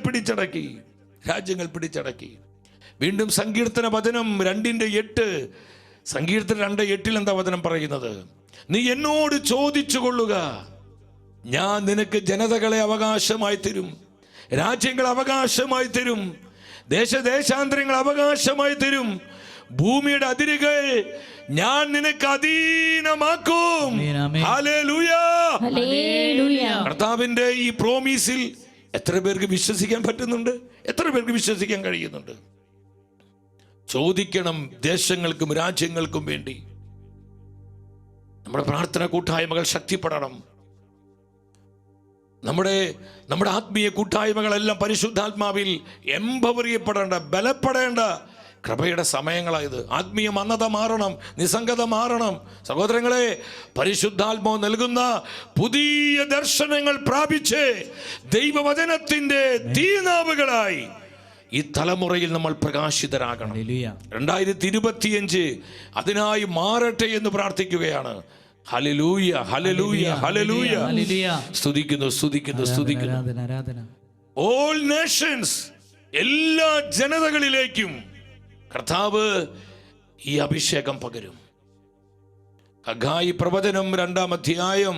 പിടിച്ചടക്കി. വീണ്ടും സങ്കീർത്തന വചനം 2:8, സങ്കീർത്തനം 2:8 എന്താ വചനം പറയുന്നത്? നീ എന്നോട് ചോദിച്ചു കൊള്ളുക, ഞാൻ നിനക്ക് ജനതകളെ അവകാശമായി തരും, രാജ്യങ്ങൾ അവകാശമായി തരും, ദേശാന്തരങ്ങൾ അവകാശമായി തരും, ഭൂമിയുടെ അതിരുകൾ ഞാൻ നിനക്ക് അധീനമാക്കും. ഹല്ലേലൂയ. കർത്താവിന്റെ ഈ പ്രോമിസിൽ എത്ര പേർക്ക് വിശ്വസിക്കാൻ പറ്റുന്നുണ്ട്? എത്ര പേർക്ക് വിശ്വസിക്കാൻ കഴിയുന്നുണ്ട്? ചോദിക്കണം ദേശങ്ങൾക്കും രാജ്യങ്ങൾക്കും വേണ്ടി. നമ്മുടെ പ്രാർത്ഥന കൂട്ടായ്മകൾ ശക്തിപ്പെടണം. നമ്മുടെ ആത്മീയ കൂട്ടായ്മകളെല്ലാം പരിശുദ്ധാത്മാവിൽ എംപവർ ചെയ്യപ്പെടേണ്ട, ബലപ്പെടേണ്ട കൃപയുടെ സമയങ്ങളായത്. ആത്മീയ മന്ദത മാറണം, നിസ്സംഗത മാറണം. സഹോദരങ്ങളെ, പരിശുദ്ധാത്മാവ് നൽകുന്ന പുതിയ ദർശനങ്ങൾ പ്രാപിച്ച് ദൈവവചനത്തിന്റെ തീനാവുകളായി ഈ തലമുറയിൽ നമ്മൾ പ്രകാശിതരാകണം. 2025 അതിനായി മാറട്ടെ എന്ന് പ്രാർത്ഥിക്കുകയാണ്. ഹല്ലേലൂയ, ഹല്ലേലൂയ, ഹല്ലേലൂയ. സ്തുതിക്കുന്നു. ഓൾ നേഷൻസ്, എല്ലാ ജനതകളിലേക്കും കർത്താവ് ഈ അഭിഷേകം പകരും. ഹഗ്ഗായി പ്രവചനം 2-ാം അധ്യായം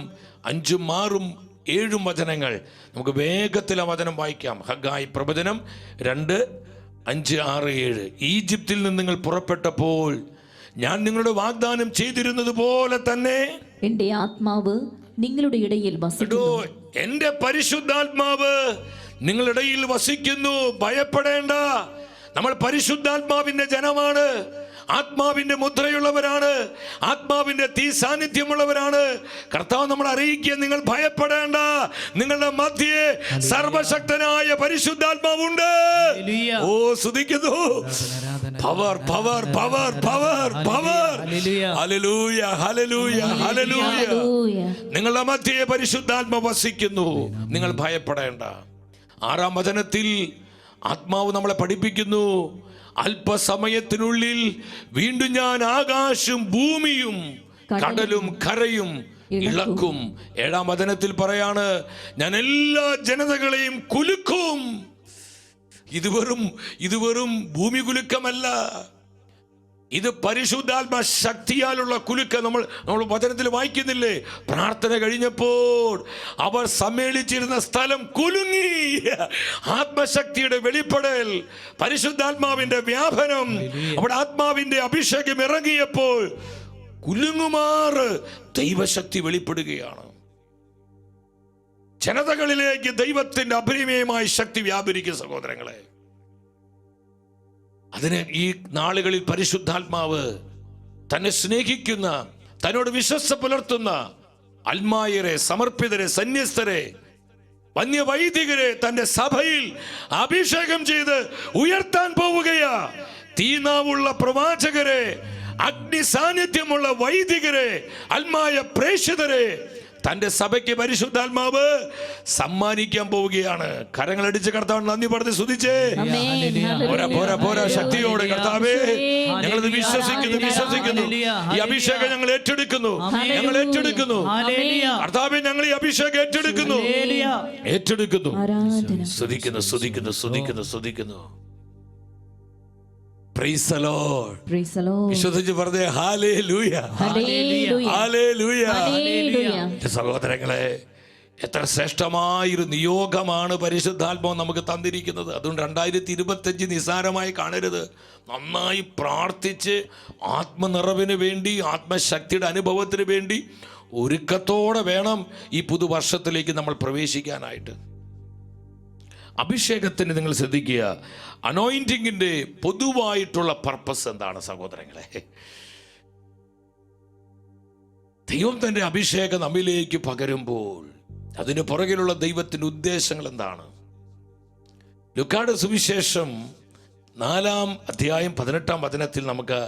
5, 6, 7 വചനങ്ങൾ നമുക്ക് വേഗത്തിൽ ആ വചനം വായിക്കാം. ഹഗ്ഗായി പ്രവചനം 2, 5, 6, 7. ഈജിപ്തിൽ നിന്ന് നിങ്ങൾ പുറപ്പെട്ടപ്പോൾ ഞാൻ നിങ്ങളുടെ വാഗ്ദാനം ചെയ്തിരുന്നത് പോലെ തന്നെ എന്റെ ആത്മാവ് നിങ്ങളുടെ ഇടയിൽ വസിക്കുന്നു. എന്റെ പരിശുദ്ധാത്മാവ് നിങ്ങളുടെ ഇടയിൽ വസിക്കുന്നു. ഭയപ്പെടേണ്ട. നമ്മൾ പരിശുദ്ധാത്മാവിന്റെ ജനമാണ്, ആത്മാവിന്റെ മുദ്രയുള്ളവരാണ്, ആത്മാവിന്റെ തീ സാന്നിധ്യമുള്ളവരാണ്. കർത്താവ് നമ്മൾ അറിയിക്കുക, നിങ്ങൾ ഭയപ്പെടേണ്ട, നിങ്ങളുടെ മധ്യേ സർവശക്തനായ പരിശുദ്ധാത്മാവുണ്ട്. ഓ, സ്തുതിക്കുന്നു. Power, power, power, power, power. Hallelujah, ഹല്ലേലൂയ, ഹല്ലേലൂയ. നിങ്ങളുടെ മധ്യേ പരിശുദ്ധാത്മാവ് വസിക്കുന്നു. നിങ്ങൾ ഭയപ്പെടേണ്ട. 6-ാം വചനത്തിൽ ആത്മാവ് നമ്മളെ പഠിപ്പിക്കുന്നു, അല്പസമയത്തിനുള്ളിൽ വീണ്ടും ഞാൻ ആകാശവും ഭൂമിയും കടലും കരയും ഇളക്കും. 7-ാം വചനത്തിൽ പറയാണ്, ഞാൻ എല്ലാ ജനതകളെയും കുലുക്കും. ഇത് വെറും ഭൂമി കുലുക്കമല്ല, ഇത് പരിശുദ്ധാത്മാ ശക്തിയാലുള്ള കുലുക്കം. നമ്മൾ വചനത്തിൽ വായിക്കുന്നില്ലേ? പ്രാർത്ഥന കഴിഞ്ഞപ്പോൾ അവർ സമ്മേളിച്ചിരുന്ന സ്ഥലം കുലുങ്ങി. ആത്മശക്തിയുടെ വെളിപ്പെടൽ, പരിശുദ്ധാത്മാവിന്റെ വ്യാപനം, അവിടെ ആത്മാവിന്റെ അഭിഷേകം ഇറങ്ങിയപ്പോൾ കുലുങ്ങുമാറ് ദൈവശക്തി വെളിപ്പെടുകയാണ്. ജനതകളിലേക്ക് ദൈവത്തിന്റെ അപരിമേയമായ ശക്തി വ്യാപരിക്കും. സഹോദരങ്ങളെ, അതിന് ഈ നാളുകളിൽ പരിശുദ്ധാത്മാവ് തന്നെ സ്നേഹിക്കുന്ന, തന്നോട് വിശ്വസ്ത പുലർത്തുന്ന അൽമായരെ, സമർപ്പിതരെ, സന്യസ്തരെ, വന്യവൈദികരെ തന്റെ സഭയിൽ അഭിഷേകം ചെയ്ത് ഉയർത്താൻ പോവുകയാ. തീനാവുള്ള പ്രവാചകരെ, അഗ്നി സാന്നിധ്യമുള്ള വൈദികരെ, അൽമായ പ്രേക്ഷിതരെ തന്റെ സഭയ്ക്ക് പരിശുദ്ധാത്മാവ് സമ്മാനിക്കാൻ പോവുകയാണ്. കരങ്ങളടിച്ച് കർത്താവ് നന്ദി പറഞ്ഞ് സ്തുതിച്ചേ. പോരാ ശക്തിയോടെ കർത്താവേ, ഞങ്ങളിത് വിശ്വസിക്കുന്നു. ഈ അഭിഷേകം ഞങ്ങൾ ഏറ്റെടുക്കുന്നു. കർത്താവേ, ഞങ്ങൾ ഈ അഭിഷേകം ഏറ്റെടുക്കുന്നു. സ്തുതിക്കുന്നു. Praise the Lord. വിശ്വസിച്ച് പറഞ്ഞേ ഹല്ലേലൂയ, ഹല്ലേലൂയ. സഹോദരങ്ങളെ, എത്ര ശ്രേഷ്ഠമായൊരു നിയോഗമാണ് പരിശുദ്ധാത്മാവ് നമുക്ക് തന്നിരിക്കുന്നത്. അതുകൊണ്ട് 2025 നിസ്സാരമായി കാണരുത്. നന്നായി പ്രാർത്ഥിച്ച് ആത്മനിറവിന് വേണ്ടി, ആത്മശക്തിയുടെ അനുഭവത്തിന് വേണ്ടി ഒരുക്കത്തോടെ വേണം ഈ പുതുവർഷത്തിലേക്ക് നമ്മൾ പ്രവേശിക്കാനായിട്ട്. അഭിഷേകത്തിന് നിങ്ങൾ ശ്രദ്ധിക്കുക, അനോയിന്റിങ്ങിന്റെ പൊതുവായിട്ടുള്ള പർപ്പസ് എന്താണ് സഹോദരങ്ങളെ? ദൈവം തന്റെ അഭിഷേകം നമ്മിലേക്ക് പകരുമ്പോൾ അതിന് പുറകിലുള്ള ദൈവത്തിന്റെ ഉദ്ദേശങ്ങൾ എന്താണ്? ലൂക്കായുടെ സുവിശേഷം 4-ാം അധ്യായം 18-ാം വചനത്തിൽ നമുക്ക്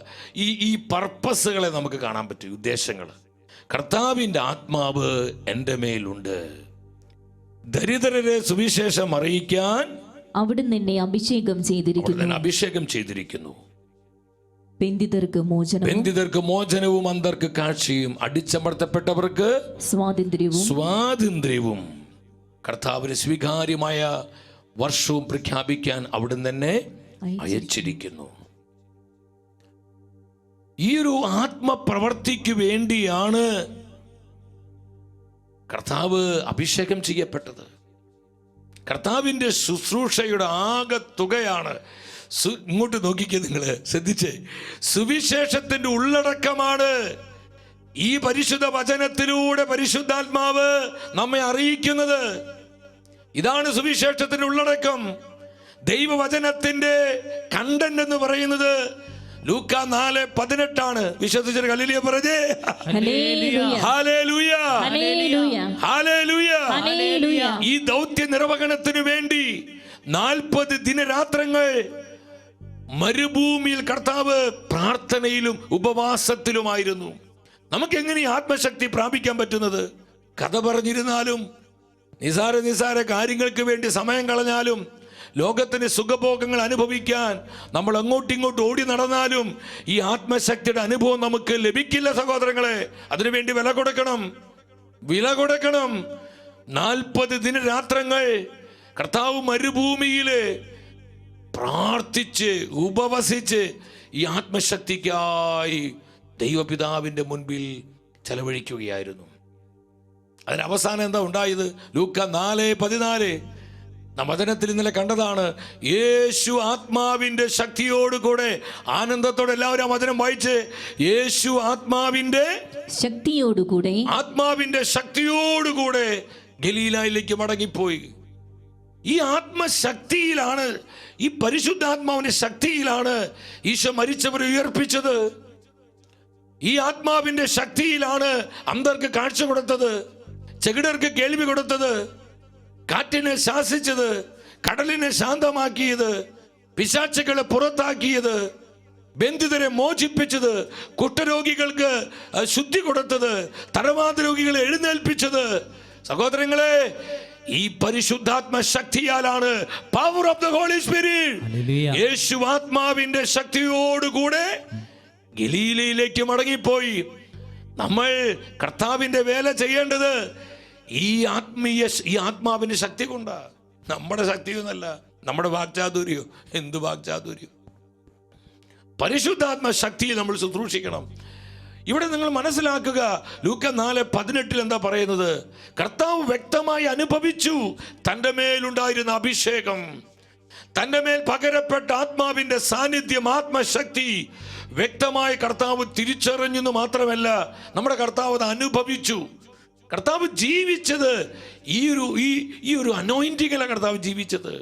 ഈ പർപ്പസുകളെ നമുക്ക് കാണാൻ പറ്റും, ഉദ്ദേശങ്ങൾ. കർത്താവിൻ്റെ ആത്മാവ് എൻ്റെ മേലുണ്ട്, ദരിദ്രരെ സുവിശേഷം അറിയിക്കാൻ അവിടുന്ന് എന്നെ അഭിഷേകം ചെയ്തിരിക്കുന്നു. അവിടുന്ന് അഭിഷേകം ചെയ്തിരിക്കുന്നു. ബന്ധിതർക്ക് മോചനവും അന്ധർക്ക് കാഴ്ചയും അടിച്ചമർത്തപ്പെട്ടവർക്ക് സ്വാതന്ത്ര്യവും കർത്താവിന് സ്വീകാര്യമായ വർഷവും പ്രഖ്യാപിക്കാൻ അവിടുന്ന് തന്നെ അയച്ചിരിക്കുന്നു. ഈ ഒരു ആത്മപ്രവർത്തിക്ക് വേണ്ടിയാണ് കർത്താവ് അഭിഷേകം ചെയ്യപ്പെട്ടത്. കർത്താവിൻ്റെ ശുശ്രൂഷയുടെ ആകെ തുകയാണ്. ഇങ്ങോട്ട് നോക്കിക്കേ, നിങ്ങൾ ശ്രദ്ധിച്ചേ, സുവിശേഷത്തിന്റെ ഉള്ളടക്കമാണ് ഈ പരിശുദ്ധ വചനത്തിലൂടെ പരിശുദ്ധാത്മാവ് നമ്മെ അറിയിക്കുന്നത്. ഇതാണ് സുവിശേഷത്തിന്റെ ഉള്ളടക്കം. ദൈവവചനത്തിന്റെ കണ്ടന്റ് എന്ന് പറയുന്നത് ലൂക്ക 4:18 വിശ്വസിച്ചൊരു ഹല്ലേലൂയ പറഞ്ഞേ. Hallelujah, hallelujah. ഈ ദൗത്യ നിർവഹണത്തിനു വേണ്ടി 40 ദിനരാത്രങ്ങൾ മരുഭൂമിയിൽ കർത്താവ് പ്രാർത്ഥനയിലും ഉപവാസത്തിലുമായിരുന്നു. നമുക്ക് എങ്ങനെ ആത്മശക്തി പ്രാപിക്കാൻ പറ്റുന്നത്? കഥ പറഞ്ഞിരുന്നാലും, നിസാര കാര്യങ്ങൾക്ക് വേണ്ടി സമയം കളഞ്ഞാലും, ലോകത്തിന് സുഖഭോഗങ്ങൾ അനുഭവിക്കാൻ നമ്മൾ അങ്ങോട്ടിങ്ങോട്ട് ഓടി നടന്നാലും ഈ ആത്മശക്തിയുടെ അനുഭവം നമുക്ക് ലഭിക്കില്ല സഹോദരങ്ങളെ. അതിനുവേണ്ടി വില കൊടുക്കണം. 40 ദിനരാത്രങ്ങൾ കർത്താവ് മരുഭൂമിയില് പ്രാർത്ഥിച്ച് ഉപവസിച്ച് ഈ ആത്മശക്തിക്കായി ദൈവപിതാവിൻ്റെ മുൻപിൽ ചെലവഴിക്കുകയായിരുന്നു. അതിന് അവസാനം എന്താ ഉണ്ടായത്? ലൂക്ക 4:14 വചനത്തിൽ ഇന്നലെ കണ്ടതാണ്. യേശു ആത്മാവിന്റെ ശക്തിയോടുകൂടെ, ആനന്ദത്തോടെ എല്ലാവരും ആ വചനം വായിച്ച്, യേശു ആത്മാവിന്റെ ശക്തിയോടുകൂടെ ഗലീലായിലേക്ക് മടങ്ങിപ്പോയി. ഈ ആത്മശക്തിയിലാണ്, ഈ പരിശുദ്ധാത്മാവിന്റെ ശക്തിയിലാണ് ഈശോ മരിച്ചവരെ ഉയർപ്പിച്ചത്. ഈ ആത്മാവിന്റെ ശക്തിയിലാണ് അന്ധർക്ക് കാഴ്ച കൊടുത്തത്, ചെകിടർക്ക് കേൾവി കൊടുത്തത്, കാറ്റിനെ ശാസിച്ചത്, കടലിനെ ശാന്തമാക്കിയത്, പിശാചുക്കളെ പുറത്താക്കിയത്, ബന്ധിതരെ മോചിപ്പിച്ചത്, കുഷ്ഠരോഗികൾക്ക് ശുദ്ധി കൊടുത്തത്, തടവാത രോഗികളെ എഴുന്നേൽപ്പിച്ചത്. സഹോദരങ്ങളെ, ഈ പരിശുദ്ധാത്മ ശക്തിയാലാണ്, power of the holy spirit. യേശു ആത്മാവിന്റെ ശക്തിയോടുകൂടെ ഗലീലയിലേക്ക് മടങ്ങിപ്പോയി. നമ്മൾ കർത്താവിന്റെ വേല ചെയ്യേണ്ടത് ഈ ആത്മാവിന്റെ ശക്തി കൊണ്ടാ, നമ്മുടെ ശക്തിയൊന്നല്ല, നമ്മുടെ വാക്ചാതുര്യോ. എന്ത് വാക്ചാതുര്യം? പരിശുദ്ധാത്മ ശക്തിയിൽ നമ്മൾ ശുശ്രൂഷിക്കണം. ഇവിടെ നിങ്ങൾ മനസ്സിലാക്കുക, ലൂക്ക 4:18 എന്താ പറയുന്നത്? കർത്താവ് വ്യക്തമായി അനുഭവിച്ചു തൻ്റെ മേലുണ്ടായിരുന്ന അഭിഷേകം, തൻ്റെ മേൽ പകരപ്പെട്ട ആത്മാവിന്റെ സാന്നിധ്യം, ആത്മശക്തി വ്യക്തമായി കർത്താവ് തിരിച്ചറിഞ്ഞെന്ന് മാത്രമല്ല, നമ്മുടെ കർത്താവ് അത് അനുഭവിച്ചു. കർത്താവ് ജീവിച്ചത് ഈ ഒരു അനോയിന്റിംഗിലാണ് കർത്താവ് ജീവിച്ചത്.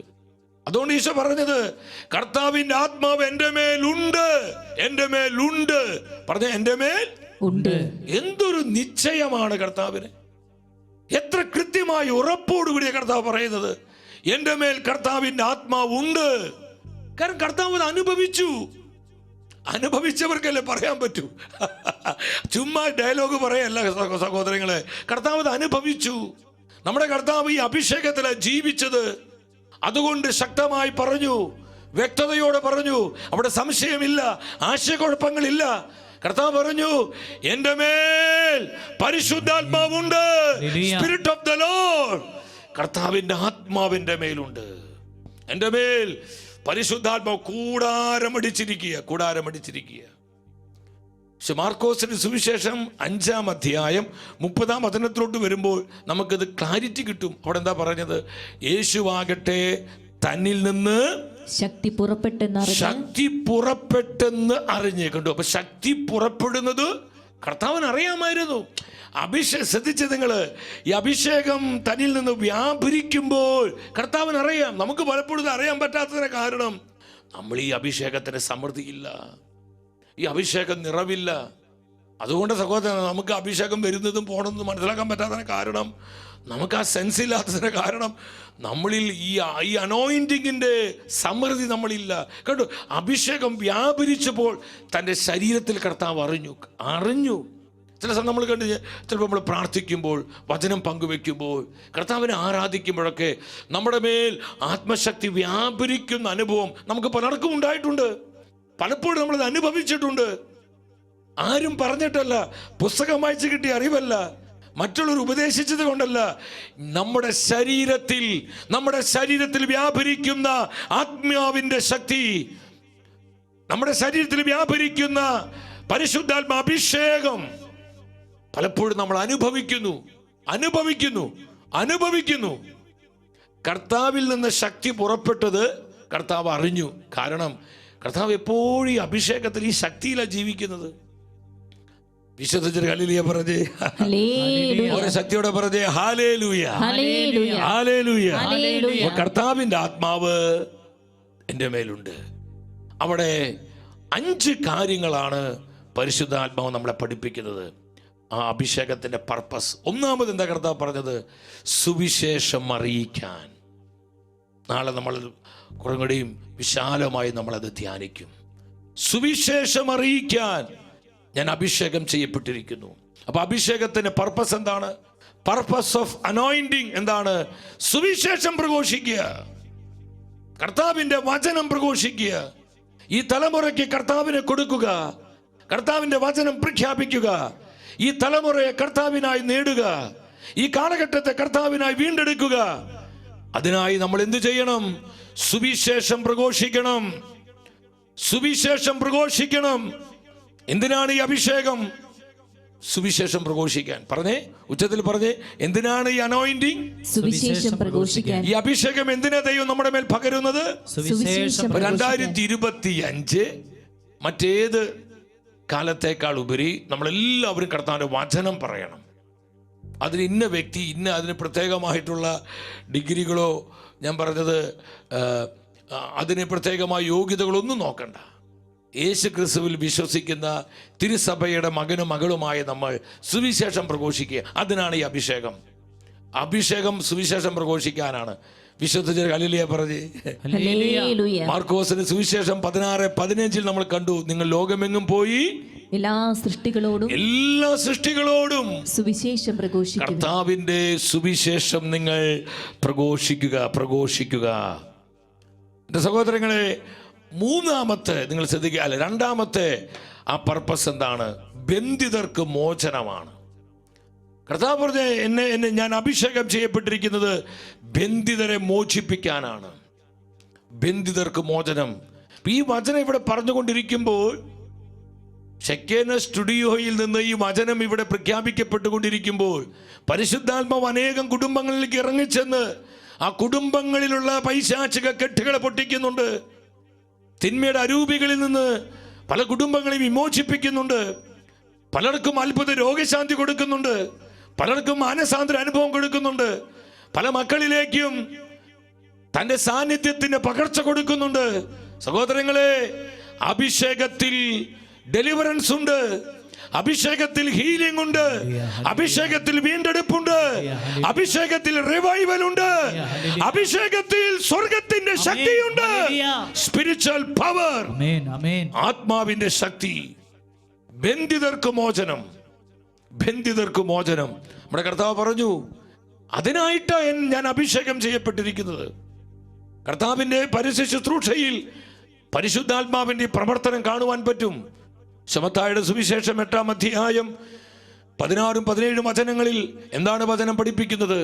അതുകൊണ്ട് ഈശോ പറഞ്ഞത്, കർത്താവിന്റെ ആത്മാവ് എൻ്റെ മേലുണ്ട്, എൻ്റെ മേലുണ്ട്. പറഞ്ഞ എൻ്റെ മേൽ ഉണ്ട്. എന്തൊരു നിശ്ചയമാണ് കർത്താവിന്! എത്ര കൃത്യമായി ഉറപ്പോടുകൂടിയ കർത്താവ് പറയുന്നത്, എൻ്റെ മേൽ കർത്താവിന്റെ ആത്മാവ് ഉണ്ട്. കാരണം കർത്താവ് അത് അനുഭവിച്ചു. അനുഭവിച്ചവർക്കല്ലേ പറയാൻ പറ്റൂ. ചുമ്മാ ഡയലോഗ് പറയല്ല സഹോദരങ്ങളെ, കർത്താവ് അത് അനുഭവിച്ചു. നമ്മുടെ കർത്താവ് ഈ അഭിഷേകത്തിലാണ് ജീവിച്ചത്. അതുകൊണ്ട് ശക്തമായി പറഞ്ഞു, വ്യക്തതയോടെ പറഞ്ഞു. അവിടെ സംശയമില്ല, ആശയക്കുഴപ്പങ്ങളില്ല. കർത്താവ് പറഞ്ഞു, എൻ്റെ മേൽ പരിശുദ്ധാത്മാവുണ്ട്. സ്പിരിറ്റ് ഓഫ് ദ ലോർഡ്, കർത്താവിന്റെ ആത്മാവിന്റെ മേലുണ്ട്. എൻ്റെ മേൽ പരിശുദ്ധാത്മാവ് കൂടാരമടിച്ചിരിക്കുക. പക്ഷെ മാർക്കോസിന്റെ സുവിശേഷം 5-ാം അധ്യായം 30-ാം വചനത്തിലോട്ട് വരുമ്പോൾ നമുക്കത് ക്ലാരിറ്റി കിട്ടും. അവിടെ എന്താ പറഞ്ഞത്? യേശുവാകട്ടെ തന്നിൽ നിന്ന് ശക്തി പുറപ്പെട്ടെന്ന് അറിഞ്ഞേ. കണ്ടു? അപ്പൊ ശക്തി പുറപ്പെടുന്നത് കർത്താവിന് അറിയാമായിരുന്നു. ശ്രദ്ധിച്ച നിങ്ങള്, ഈ അഭിഷേകം തന്നിൽ നിന്ന് വ്യാപരിക്കുമ്പോൾ കർത്താവിന് അറിയാം. നമുക്ക് പലപ്പോഴും അറിയാൻ പറ്റാത്തതിന് കാരണം നമ്മൾ ഈ അഭിഷേകത്തിന് സമൃദ്ധിയില്ല, ഈ അഭിഷേകം നിറവില്ല. അതുകൊണ്ട് സഹോദരൻ, നമുക്ക് അഭിഷേകം വരുന്നതും പോണതും മനസ്സിലാക്കാൻ പറ്റാത്തതിന് കാരണം, നമുക്ക് ആ സെൻസ് ഇല്ലാത്തതിന് കാരണം, നമ്മളിൽ ഈ അനോയിന്റിങ്ങിന്റെ സമൃദ്ധി നമ്മളില്ല. കേട്ടോ, അഭിഷേകം വ്യാപരിച്ചപ്പോൾ തൻ്റെ ശരീരത്തിൽ കർത്താവ് അറിഞ്ഞു. ചില സമയം നമ്മൾ കണ്ട് ചിലപ്പോൾ നമ്മൾ പ്രാർത്ഥിക്കുമ്പോൾ, വചനം പങ്കുവെക്കുമ്പോൾ, കർത്താവിനെ ആരാധിക്കുമ്പോഴൊക്കെ നമ്മുടെ മേൽ ആത്മശക്തി വ്യാപരിക്കുന്ന അനുഭവം നമുക്ക് പലർക്കും ഉണ്ടായിട്ടുണ്ട്. പലപ്പോഴും നമ്മളത് അനുഭവിച്ചിട്ടുണ്ട്. ആരും പറഞ്ഞിട്ടല്ല, പുസ്തകം വായിച്ച് കിട്ടിയ അറിവല്ല, മറ്റുള്ളവർ ഉപദേശിച്ചത് കൊണ്ടല്ല. നമ്മുടെ ശരീരത്തിൽ വ്യാപരിക്കുന്ന ആത്മാവിൻ്റെ ശക്തി, നമ്മുടെ ശരീരത്തിൽ വ്യാപരിക്കുന്ന പരിശുദ്ധാത്മ അഭിഷേകം പലപ്പോഴും നമ്മൾ അനുഭവിക്കുന്നു. കർത്താവിൽ നിന്ന് ശക്തി പുറപ്പെട്ടത് കർത്താവ് അറിഞ്ഞു. കാരണം കർത്താവ് എപ്പോഴും ഈ അഭിഷേകത്തിൽ, ഈ ശക്തിയിലാണ് ജീവിക്കുന്നത്. വിശ്വസിച്ചൊരു ഹല്ലേലൂയ പറഞ്ഞേ, ഒരു ശക്തിയോടെ പറഞ്ഞേ ഹല്ലേലൂയ, ഹല്ലേലൂയ. കർത്താവിൻ്റെ ആത്മാവ് എൻ്റെ മേലുണ്ട്. അവിടെ 5 കാര്യങ്ങളാണ് പരിശുദ്ധാത്മാവ് നമ്മളെ പഠിപ്പിക്കുന്നത്. ആ അഭിഷേകത്തിൻ്റെ പർപ്പസ്. ഒന്നാമത് എന്താ കർത്താവ് പറഞ്ഞത്? സുവിശേഷം അറിയിക്കാൻ. നാളെ നമ്മൾ കുറേ കൂടിയും വിശാലമായി നമ്മളത് ധ്യാനിക്കും. സുവിശേഷം അറിയിക്കാൻ ഞാൻ അഭിഷേകം ചെയ്യപ്പെട്ടിരിക്കുന്നു. അപ്പൊ അഭിഷേകത്തിന്റെ പർപ്പസ് എന്താണ്? പർപ്പസ് ഓഫ് അനോയിന്റിങ് എന്താണ്? സുവിശേഷം പ്രഘോഷിക്കുക, കർത്താവിന്റെ വചനം പ്രഘോഷിക്കുക, ഈ തലമുറയ്ക്ക് കർത്താവിനെ കൊടുക്കുക, കർത്താവിന്റെ വചനം പ്രഖ്യാപിക്കുക, ഈ തലമുറയെ കർത്താവിനായി നേടുക, ഈ കാലഘട്ടത്തെ കർത്താവിനായി വീണ്ടെടുക്കുക. അതിനായി നമ്മൾ എന്ത് ചെയ്യണം? സുവിശേഷം പ്രഘോഷിക്കണം. എന്തിനാണ് ഈ അഭിഷേകം? സുവിശേഷം പ്രഘോഷിക്കാൻ. പറഞ്ഞേ, ഉച്ചത്തിൽ പറഞ്ഞേ, എന്തിനാണ് ഈ അനോയിന്റിങ്? സുവിശേഷം പ്രഘോഷിക്കാൻ. ഈ അഭിഷേകം എന്തിനാ ദൈവം നമ്മുടെ മേൽ പകരുന്നത്? 2025 മറ്റേത് കാലത്തേക്കാൾ ഉപരി നമ്മളെല്ലാവരും കർത്താവിന്റെ വചനം പറയണം. അതിന് ഇന്ന വ്യക്തി, അതിന് പ്രത്യേകമായിട്ടുള്ള ഡിഗ്രികളോ, ഞാൻ പറഞ്ഞത് അതിന് പ്രത്യേകമായ യോഗ്യതകളൊന്നും നോക്കണ്ട. യേശു ക്രിസ്തുവിൽ വിശ്വസിക്കുന്ന തിരുസഭയുടെ മകനും മകളുമായ നമ്മൾ സുവിശേഷം പ്രഘോഷിക്കുക. അതിനാണ് ഈ അഭിഷേകം. സുവിശേഷം പ്രഘോഷിക്കാനാണ്. വിശുദ്ധ ഹല്ലേലൂയ പറഞ്ഞേ. മാർക്കോസിന്റെ സുവിശേഷം 16:15 നമ്മൾ കണ്ടു, നിങ്ങൾ ലോകമെങ്ങും പോയി എല്ലാ സൃഷ്ടികളോടും സുവിശേഷം പ്രഘോഷിക്കുക. കർത്താവിന്റെ സുവിശേഷം നിങ്ങൾ പ്രഘോഷിക്കുക. എൻ്റെ സഹോദരങ്ങളെ, മൂന്നാമത്തെ നിങ്ങൾ ശ്രദ്ധിക്കുക, രണ്ടാമത്തെ ആ പർപ്പസ് എന്താണ്? ബന്ധിതർക്ക് മോചനമാണ്. കർത്താവ് പറഞ്ഞ എന്നെ ഞാൻ അഭിഷേകം ചെയ്യപ്പെട്ടിരിക്കുന്നത് ബന്ധിതരെ മോചിപ്പിക്കാനാണ്. ബന്ധിതർക്ക് മോചനം. ഈ വചനം ഇവിടെ പറഞ്ഞുകൊണ്ടിരിക്കുമ്പോൾ, ഷെക്കേന സ്റ്റുഡിയോയിൽ നിന്ന് ഈ വചനം ഇവിടെ പ്രഖ്യാപിക്കപ്പെട്ടുകൊണ്ടിരിക്കുമ്പോൾ, പരിശുദ്ധാത്മാവ് അനേകം കുടുംബങ്ങളിലേക്ക് ഇറങ്ങിച്ചെന്ന് ആ കുടുംബങ്ങളിലുള്ള പൈശാചിക കെട്ടുകളെ പൊട്ടിക്കുന്നുണ്ട്. തിന്മയുടെ അരൂപികളിൽ നിന്ന് പല കുടുംബങ്ങളെയും വിമോചിപ്പിക്കുന്നുണ്ട്. പലർക്കും അത്ഭുത രോഗശാന്തി കൊടുക്കുന്നുണ്ട്. പലർക്കും മാനസാന്തര അനുഭവം കൊടുക്കുന്നുണ്ട്. പല മക്കളിലേക്കും തൻ്റെ സാന്നിധ്യത്തിന് പകർച്ച കൊടുക്കുന്നുണ്ട്. സഹോദരങ്ങളെ, അഭിഷേകത്തിൽ ഡെലിവറൻസ് ഉണ്ട്, അഭിഷേകത്തിൽ ഹീലിംഗ് ഉണ്ട്, അഭിഷേകത്തിൽ വീണ്ടെടുപ്പുണ്ട്, അഭിഷേകത്തിൽ റിവൈവൽ ഉണ്ട്, അഭിഷേകത്തിൽ സ്വർഗത്തിന്റെ ശക്തിയുണ്ട്. സ്പിരിച്വൽ പവർ, ആത്മാവിന്റെ ശക്തി. ബന്ധിതർക്ക് മോചനം. നമ്മുടെ കർത്താവ് പറഞ്ഞു, അതിനായിട്ടാണ് ഞാൻ അഭിഷേകം ചെയ്യപ്പെട്ടിരിക്കുന്നത്. കർത്താവിന്റെ പരസ്യ ശുശ്രൂഷയിൽ പരിശുദ്ധാത്മാവിന്റെ പ്രവർത്തനം കാണുവാൻ പറ്റും. ശമത്തായുടെ സുവിശേഷം 8-ാം അധ്യായം 16-17 വചനങ്ങളിൽ എന്താണ് വചനം പഠിപ്പിക്കുന്നത്?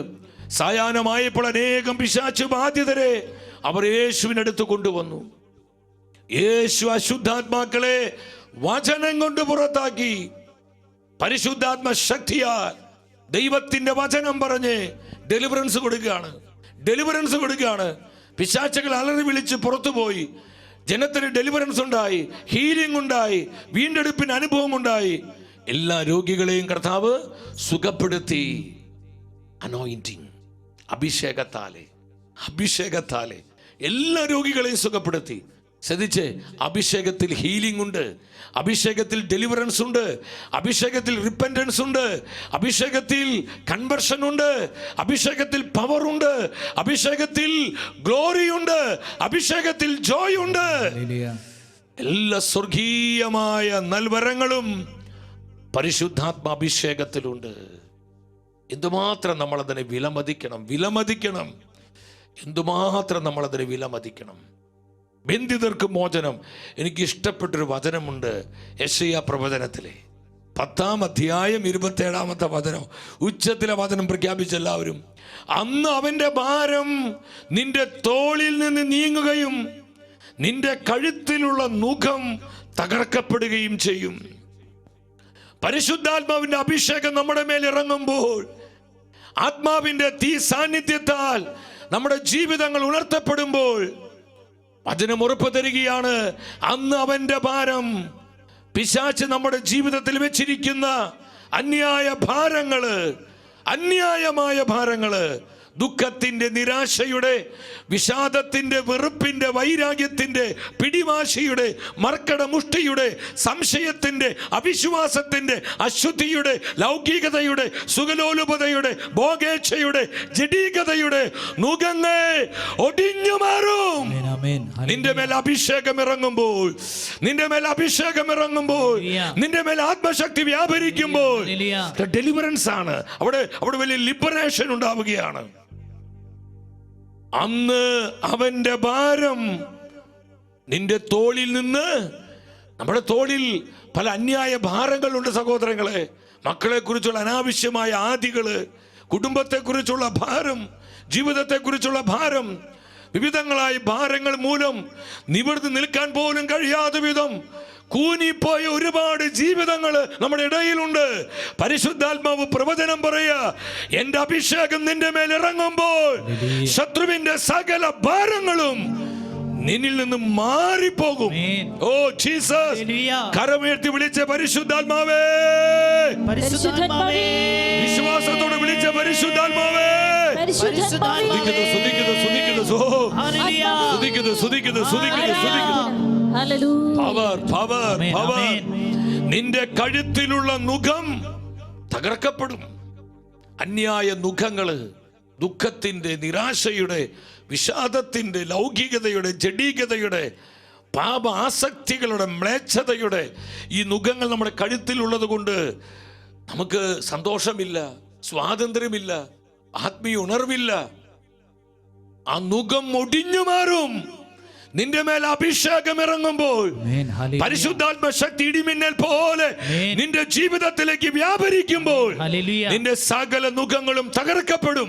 സായാഹ്നമായപ്പോൾ അനേകം പിശാചു ബാധിതരെ അവർ യേശുവിനടുത്ത് കൊണ്ടുവന്നു. യേശു അശുദ്ധാത്മാക്കളെ വചനം കൊണ്ട് പുറത്താക്കി. പരിശുദ്ധാത്മ ശക്തിയാൽ ദൈവത്തിന്റെ വചനം പറഞ്ഞ് ഡെലിവറൻസ് കൊടുക്കുകയാണ്. പിശാചുകൾ അലറി വിളിച്ച് പുറത്തുപോയി. ജനത്തിന് ഡെലിവറൻസ് ഉണ്ടായി, ഹീലിംഗ് ഉണ്ടായി, വീണ്ടെടുപ്പിന് അനുഭവം ഉണ്ടായി. എല്ലാ രോഗികളെയും കർത്താവ് സുഖപ്പെടുത്തി. അനോയിന്റിങ്, അഭിഷേകത്താലെ എല്ലാ രോഗികളെയും സുഖപ്പെടുത്തി. ശ്രദ്ധിച്ച്, അഭിഷേകത്തിൽ ഹീലിംഗ് ഉണ്ട്, അഭിഷേകത്തിൽ ഡെലിവറൻസ് ഉണ്ട്, അഭിഷേകത്തിൽ റിപ്പൻറ്റൻസ് ഉണ്ട്, അഭിഷേകത്തിൽ കൺവെർഷൻ ഉണ്ട്, അഭിഷേകത്തിൽ പവർ ഉണ്ട്, അഭിഷേകത്തിൽ ഗ്ലോറി ഉണ്ട്, അഭിഷേകത്തിൽ ജോയ് ഉണ്ട്. എല്ലാ സ്വർഗീയമായ നൽവരങ്ങളും പരിശുദ്ധാത്മാഭിഷേകത്തിലുണ്ട്. എന്തുമാത്രം നമ്മളതിനെ വിലമതിക്കണം. എന്തുമാത്രം നമ്മളതിനെ വിലമതിക്കണം. ബന്ധിതർക്ക് മോചനം. എനിക്ക് ഇഷ്ടപ്പെട്ടൊരു വചനമുണ്ട് യെശയ്യാ പ്രവചനത്തിലെ 10-ാം അധ്യായം 27-ാമത്തെ വചനം. ഉച്ചത്തിലെ വചനം പ്രഖ്യാപിച്ച എല്ലാവരും. അന്ന് അവന്റെ ഭാരം നിന്റെ തോളിൽ നിന്ന് നീങ്ങുകയും നിന്റെ കഴുത്തിലുള്ള നുകം തകർക്കപ്പെടുകയും ചെയ്യും. പരിശുദ്ധാത്മാവിന്റെ അഭിഷേകം നമ്മുടെ മേൽ ഇറങ്ങുമ്പോൾ, ആത്മാവിന്റെ തീ സാന്നിധ്യത്താൽ നമ്മുടെ ജീവിതങ്ങൾ ഉണർത്തപ്പെടുമ്പോൾ, വചനം ഉറപ്പ് തരികയാണ്, അന്ന് അവന്റെ ഭാരം, പിശാച് നമ്മുടെ ജീവിതത്തിൽ വെച്ചിരിക്കുന്ന അന്യായമായ ഭാരങ്ങള്, ദുഃഖത്തിന്റെ, നിരാശയുടെ, വിഷാദത്തിന്റെ, വെറുപ്പിന്റെ, വൈരാഗ്യത്തിന്റെ, പിടിവാശിയുടെ, മർക്കടമുഷ്ടിയുടെ, സംശയത്തിന്റെ, അവിശ്വാസത്തിന്റെ, അശുദ്ധിയുടെ, ലൗകികതയുടെ, സുഖലോലുപതയുടെ, ഭോഗേച്ഛയുടെ, ജഡീകതയുടെ നുകങ്ങൾ ഒടിഞ്ഞു മാറും. നിന്റെ മേൽ അഭിഷേകം ഇറങ്ങുമ്പോൾ, നിന്റെ മേൽ ആത്മശക്തി വ്യാപരിക്കുമ്പോൾ ഡെലിവറൻസ് ആണ്. അവിടെ വലിയ ലിബറേഷൻ ഉണ്ടാവുകയാണ്. അന്ന് അവന്റെ ഭാരം നിന്റെ തോളിൽ നിന്ന്, നമ്മുടെ തോളിൽ പല അന്യായ ഭാരങ്ങളുണ്ട് സഹോദരങ്ങളെ. മക്കളെ കുറിച്ചുള്ള അനാവശ്യമായ ആദികള്, കുടുംബത്തെക്കുറിച്ചുള്ള ഭാരം, ജീവിതത്തെക്കുറിച്ചുള്ള ഭാരം, വിവിധങ്ങളായ ഭാരങ്ങൾ മൂലം നിവർന്ന് നിൽക്കാൻ പോലും കഴിയാത്ത വിധം കൂനിപ്പോയ ഒരുപാട് ജീവിതങ്ങൾ നമ്മുടെ ഇടയിലുണ്ട്. പരിശുദ്ധാത്മാവ് പ്രവചനം പറയാ, എന്റെ അഭിഷേകം നിന്റെ മേൽ ഇറങ്ങുമ്പോൾ ശത്രുവിന്റെ സകല ഭാരങ്ങളും നിന്നിൽ നിന്ന് മാറിപ്പോകും. ഓ ജീസസ്, കരമുയർത്തി വിളിച്ച പരിശുദ്ധാത്മാവേ, വിശ്വാസത്തോടെ വിളിച്ച പരിശുദ്ധാത്മാവേ, നിന്റെ കഴുത്തിലുള്ള നുകം തകർക്കപ്പെടും. അന്യായ നുഖങ്ങള്, ദുഃഖത്തിന്റെ, നിരാശയുടെ, വിഷാദത്തിന്റെ, ലൗകികതയുടെ, ജഡീകതയുടെ, പാപ ആസക്തികളുടെ, മ്ലേച്ഛതയുടെ ഈ നുഖങ്ങൾ നമ്മുടെ കഴുത്തിലുള്ളത് കൊണ്ട് നമുക്ക് സന്തോഷമില്ല, സ്വാതന്ത്ര്യമില്ല, ആത്മീയ ഉണർവില്ല. ആ നുകം ഒടിഞ്ഞു മാറും. നിന്റെ മേൽ അഭിഷേകം ഇറങ്ങുമ്പോൾ പരിശുദ്ധാത്മ ശക്തി ഇടിമിന്നൽ പോലെ നിന്റെ ജീവിതത്തിലേക്ക് വ്യാപരിക്കുമ്പോൾ നിന്റെ സകല നുഖങ്ങളും തകർക്കപ്പെടും.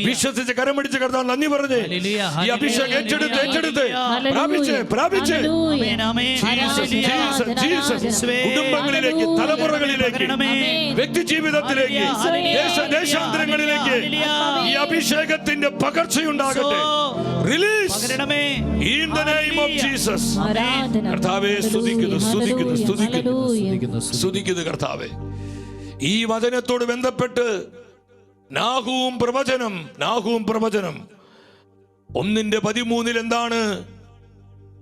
വിശ്വസിച്ച് കരമടിച്ച് കർത്താവ് നന്ദി പറഞ്ഞേ. ഈ അഭിഷേകം ഏറ്റെടുത്ത് പ്രാപിച്ച് കുടുംബങ്ങളിലേക്ക്, തലമുറകളിലേക്ക്, വ്യക്തി ജീവിതത്തിലേക്ക്, ദേശാന്തരങ്ങളിലേക്ക് ഈ അഭിഷേകത്തിന്റെ പകർച്ചയുണ്ടാകട്ടെ. Release in the name of Jesus. കർത്താവേ സ്തുതിക്കുന്നു കർത്താവേ. ഈ വചനത്തോട് ബന്ധപ്പെട്ട് നാഹൂം പ്രവചനം 1:13 എന്താണ്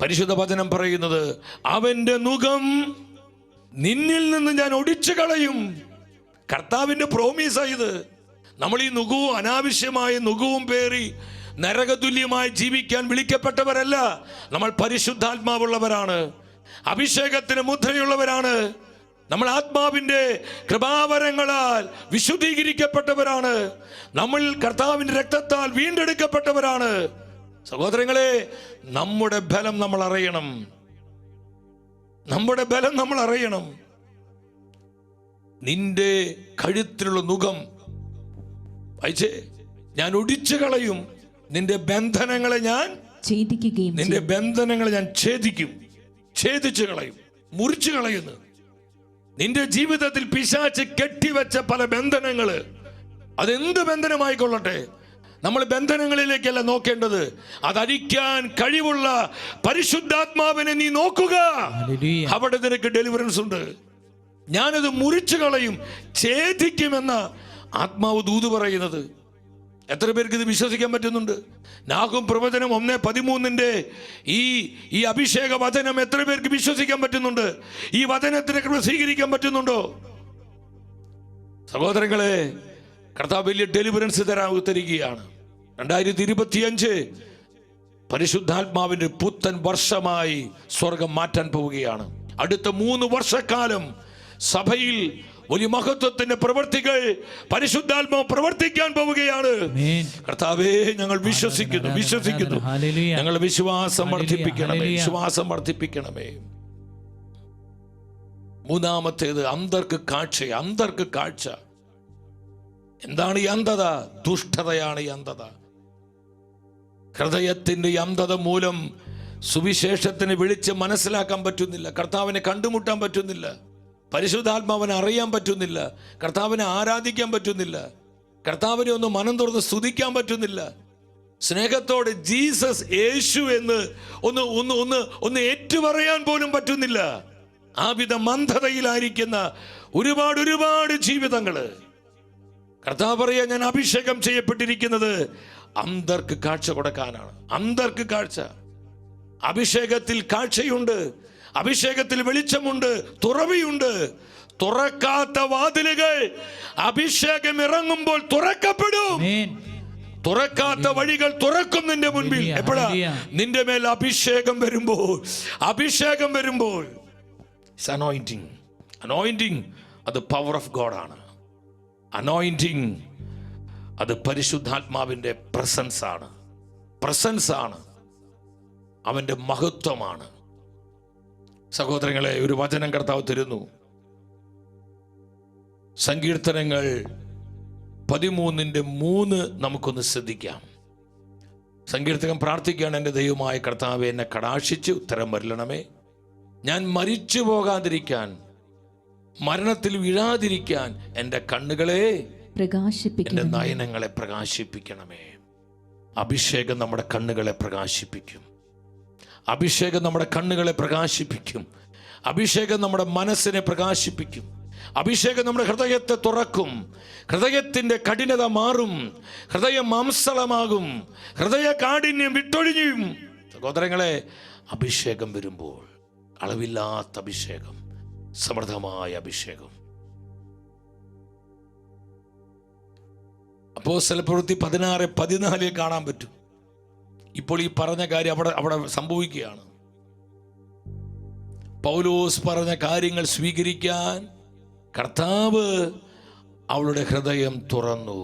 പരിശുദ്ധ വചനം പറയുന്നത്? അവന്റെ നുകം നിന്നിൽ നിന്ന് ഞാൻ ഒടിച്ചു കളയും. കർത്താവിന്റെ പ്രോമിസാ ഇത്. നമ്മൾ ഈ നുകവും, അനാവശ്യമായ നുകവും പേറി നരകതുല്യമായി ജീവിക്കാൻ വിളിക്കപ്പെട്ടവരല്ല. നമ്മൾ പരിശുദ്ധാത്മാവുള്ളവരാണ്, അഭിഷേകത്തിന് മുദ്രയുള്ളവരാണ്, നമ്മൾ ആത്മാവിന്റെ കൃപാവരങ്ങളാൽ വിശുദ്ധീകരിക്കപ്പെട്ടവരാണ്, നമ്മൾ കർത്താവിന്റെ രക്തത്താൽ വീണ്ടെടുക്കപ്പെട്ടവരാണ്. സഹോദരങ്ങളെ, നമ്മുടെ ബലം നമ്മൾ അറിയണം. നിന്റെ കഴുത്തിലുള്ള നുകം വായിച്ചേ, ഞാൻ ഒടിച്ചു കളയും. നിന്റെ ബന്ധനങ്ങളെ ഞാൻ ഛേദിച്ചു കളയും, മുറിച്ചു കളയുന്നു. നിന്റെ ജീവിതത്തിൽ പിശാച് കെട്ടിവെച്ച പല ബന്ധനങ്ങള്, അതെന്ത് ബന്ധനമായിക്കൊള്ളട്ടെ, നമ്മൾ ബന്ധനങ്ങളിലേക്കല്ല നോക്കേണ്ടത്, അതഴിക്കാൻ കഴിവുള്ള പരിശുദ്ധാത്മാവിനെ നീ നോക്കുക. അവിടെ നിനക്ക് ഡെലിവറൻസ് ഉണ്ട്. ഞാനത് മുറിച്ചു കളയും, ഛേദിക്കുമെന്ന ആത്മാവ് ദൂത് പറയുന്നത്. എത്ര പേർക്ക് ഇത് വിശ്വസിക്കാൻ പറ്റുന്നുണ്ട്? നാഹൂം പ്രവചനം 1:13 ഈ അഭിഷേക വചനം എത്ര പേർക്ക് വിശ്വസിക്കാൻ പറ്റുന്നുണ്ട്? ഈ വചനത്തിനെ സ്വീകരിക്കാൻ പറ്റുന്നുണ്ടോ? സഹോദരങ്ങളെ, കർത്താവ് വലിയ ഡെലിവറൻസ് തരികയാണ്. 2025 പരിശുദ്ധാത്മാവിന്റെ പുത്തൻ വർഷമായി സ്വർഗം മാറ്റാൻ പോവുകയാണ്. അടുത്ത 3 വർഷക്കാലം സഭയിൽ വലിയ മഹത്വത്തിന്റെ പ്രവർത്തികൾ പരിശുദ്ധാത്മാവ് പ്രവർത്തിക്കാൻ പോവുകയാണ്. കർത്താവേ, ഞങ്ങൾ വിശ്വസിക്കുന്നു. ഞങ്ങൾ വിശ്വാസം വർദ്ധിപ്പിക്കണമേ. മൂന്നാമത്തേത് അന്തർക്ക് കാഴ്ച. എന്താണ് ഈ അന്ധത? ദുഷ്ടതയാണ് ഈ അന്ധത. ഹൃദയത്തിന്റെ ഈ അന്ധത മൂലം സുവിശേഷത്തിന് വിളിച്ച് മനസ്സിലാക്കാൻ പറ്റുന്നില്ല, കർത്താവിനെ കണ്ടുമുട്ടാൻ പറ്റുന്നില്ല, പരിശുദ്ധാത്മാവിനെ അറിയാൻ പറ്റുന്നില്ല, കർത്താവിനെ ആരാധിക്കാൻ പറ്റുന്നില്ല, കർത്താവിനെ ഒന്ന് മനം തുറന്ന് സ്തുതിക്കാൻ പറ്റുന്നില്ല, സ്നേഹത്തോടെ ജീസസ് യേശു എന്ന് ഒന്ന് ഏറ്റുപറയാൻ പോലും പറ്റുന്നില്ല. ആ വിധ മന്ദതയിലായിരിക്കുന്ന ഒരുപാട് ജീവിതങ്ങള്. കർത്താവ് പറയാ, ഞാൻ അഭിഷേകം ചെയ്യപ്പെട്ടിരിക്കുന്നത് അന്തർക്ക് കാഴ്ച കൊടുക്കാനാണ്. അന്തർക്ക് കാഴ്ച. അഭിഷേകത്തിൽ കാഴ്ചയുണ്ട്, അഭിഷേകത്തിൽ വെളിച്ചമുണ്ട്, തുറവിയുണ്ട്. തുറക്കാത്ത വാതിലുകൾ അഭിഷേകം ഇറങ്ങുമ്പോൾ തുറക്കപ്പെടും. തുറക്കാത്ത വഴികൾ തുറക്കും നിന്റെ മുൻപിൽ. എപ്പോഴാ? നിന്റെ മേൽ അഭിഷേകം വരുമ്പോൾ. അനോയിന്റിങ് അത് പവർ ഓഫ് ഗോഡ് ആണ്. അനോയിന്റിങ് അത് പരിശുദ്ധാത്മാവിന്റെ പ്രസൻസ് ആണ്. അവന്റെ മഹത്വമാണ്. സഹോദരങ്ങളെ, ഒരു വചനം കർത്താവ് തരുന്നു. സങ്കീർത്തനങ്ങൾ 13:3 നമുക്കൊന്ന് ശ്രദ്ധിക്കാം. സങ്കീർത്തകൻ പ്രാർത്ഥിക്കുകയാണ്, എൻ്റെ ദൈവമായ കർത്താവേ, എന്നെ കടാക്ഷിച്ച് ഉത്തരം വരലണമേ. ഞാൻ മരിച്ചു പോകാതിരിക്കാൻ, മരണത്തിൽ വീഴാതിരിക്കാൻ എൻ്റെ കണ്ണുകളെ, എൻ്റെ നയനങ്ങളെ പ്രകാശിപ്പിക്കണമേ. അഭിഷേകം നമ്മുടെ കണ്ണുകളെ പ്രകാശിപ്പിക്കും. അഭിഷേകം നമ്മുടെ കണ്ണുകളെ പ്രകാശിപ്പിക്കും. അഭിഷേകം നമ്മുടെ മനസ്സിനെ പ്രകാശിപ്പിക്കും. അഭിഷേകം നമ്മുടെ ഹൃദയത്തെ തുറക്കും. ഹൃദയത്തിന്റെ കഠിനത മാറും. ഹൃദയം മാംസളമാകും. ഹൃദയ കാഠിന്യം വിട്ടൊഴിഞ്ഞും. സഹോദരങ്ങളെ, അഭിഷേകം വരുമ്പോൾ, അളവില്ലാത്ത അഭിഷേകം, സമൃദ്ധമായ അഭിഷേകം. അപ്പോസ്തലപ്രവൃത്തി 16:14 കാണാൻ പറ്റും. ഇപ്പോൾ ഈ പറഞ്ഞ കാര്യം അവിടെ സംഭവിക്കുകയാണ്. പൗലോസ് പറഞ്ഞ കാര്യങ്ങൾ സ്വീകരിക്കാൻ കർത്താവ് അവളുടെ ഹൃദയം തുറന്നു.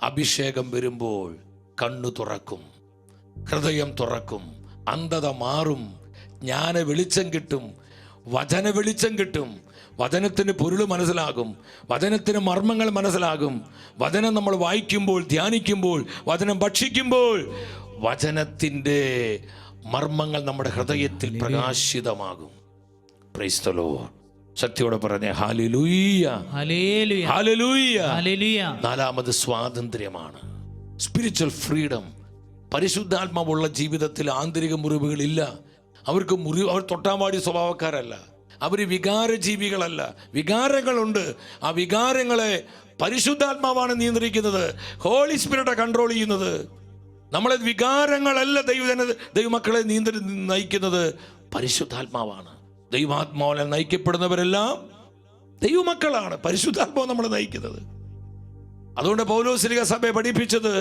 അഭിഷേകം വരുമ്പോൾ കണ്ണു തുറക്കും, ഹൃദയം തുറക്കും, അന്ധത മാറും, ജ്ഞാന വെളിച്ചം കിട്ടും, വചന വെളിച്ചം കിട്ടും. വചനത്തിന് പൊരുൾ മനസ്സിലാകും, വചനത്തിന് മർമ്മങ്ങൾ മനസ്സിലാകും. വചനം നമ്മൾ വായിക്കുമ്പോൾ, ധ്യാനിക്കുമ്പോൾ, വചനം ഭക്ഷിക്കുമ്പോൾ വചനത്തിൻ്റെ മർമ്മങ്ങൾ നമ്മുടെ ഹൃദയത്തിൽ പ്രകാശിതമാകും. Praise the Lord. ശക്തിയോടെ പറഞ്ഞേ ഹല്ലേലൂയ, ഹല്ലേലൂയ, ഹല്ലേലൂയ, ഹല്ലേലൂയ. നാലാമത് സ്വാതന്ത്ര്യമാണ്, സ്പിരിച്വൽ ഫ്രീഡം. പരിശുദ്ധാത്മാവുള്ള ജീവിതത്തിൽ ആന്തരിക മുറിവുകളില്ല. അവർ തൊട്ടാവാടി സ്വഭാവക്കാരല്ല, അവർ വികാരജീവികളല്ല. വികാരങ്ങളുണ്ട്. ആ വികാരങ്ങളെ പരിശുദ്ധാത്മാവാണ് നിയന്ത്രിക്കുന്നത്, ഹോളി സ്പിരിറ്റാണ് കൺട്രോൾ ചെയ്യുന്നത്. നമ്മളെ വികാരങ്ങളല്ല ദൈവമക്കളെ നയിക്കുന്നത്, പരിശുദ്ധാത്മാവാണ്. ദൈവാത്മാവിനെ നയിക്കപ്പെടുന്നവരെല്ലാം ദൈവമക്കളാണ്. പരിശുദ്ധാത്മാവ് നമ്മളെ നയിക്കുന്നത്. അതുകൊണ്ട് പൗലോസ്ലിഹ സഭയെ പഠിപ്പിച്ചത്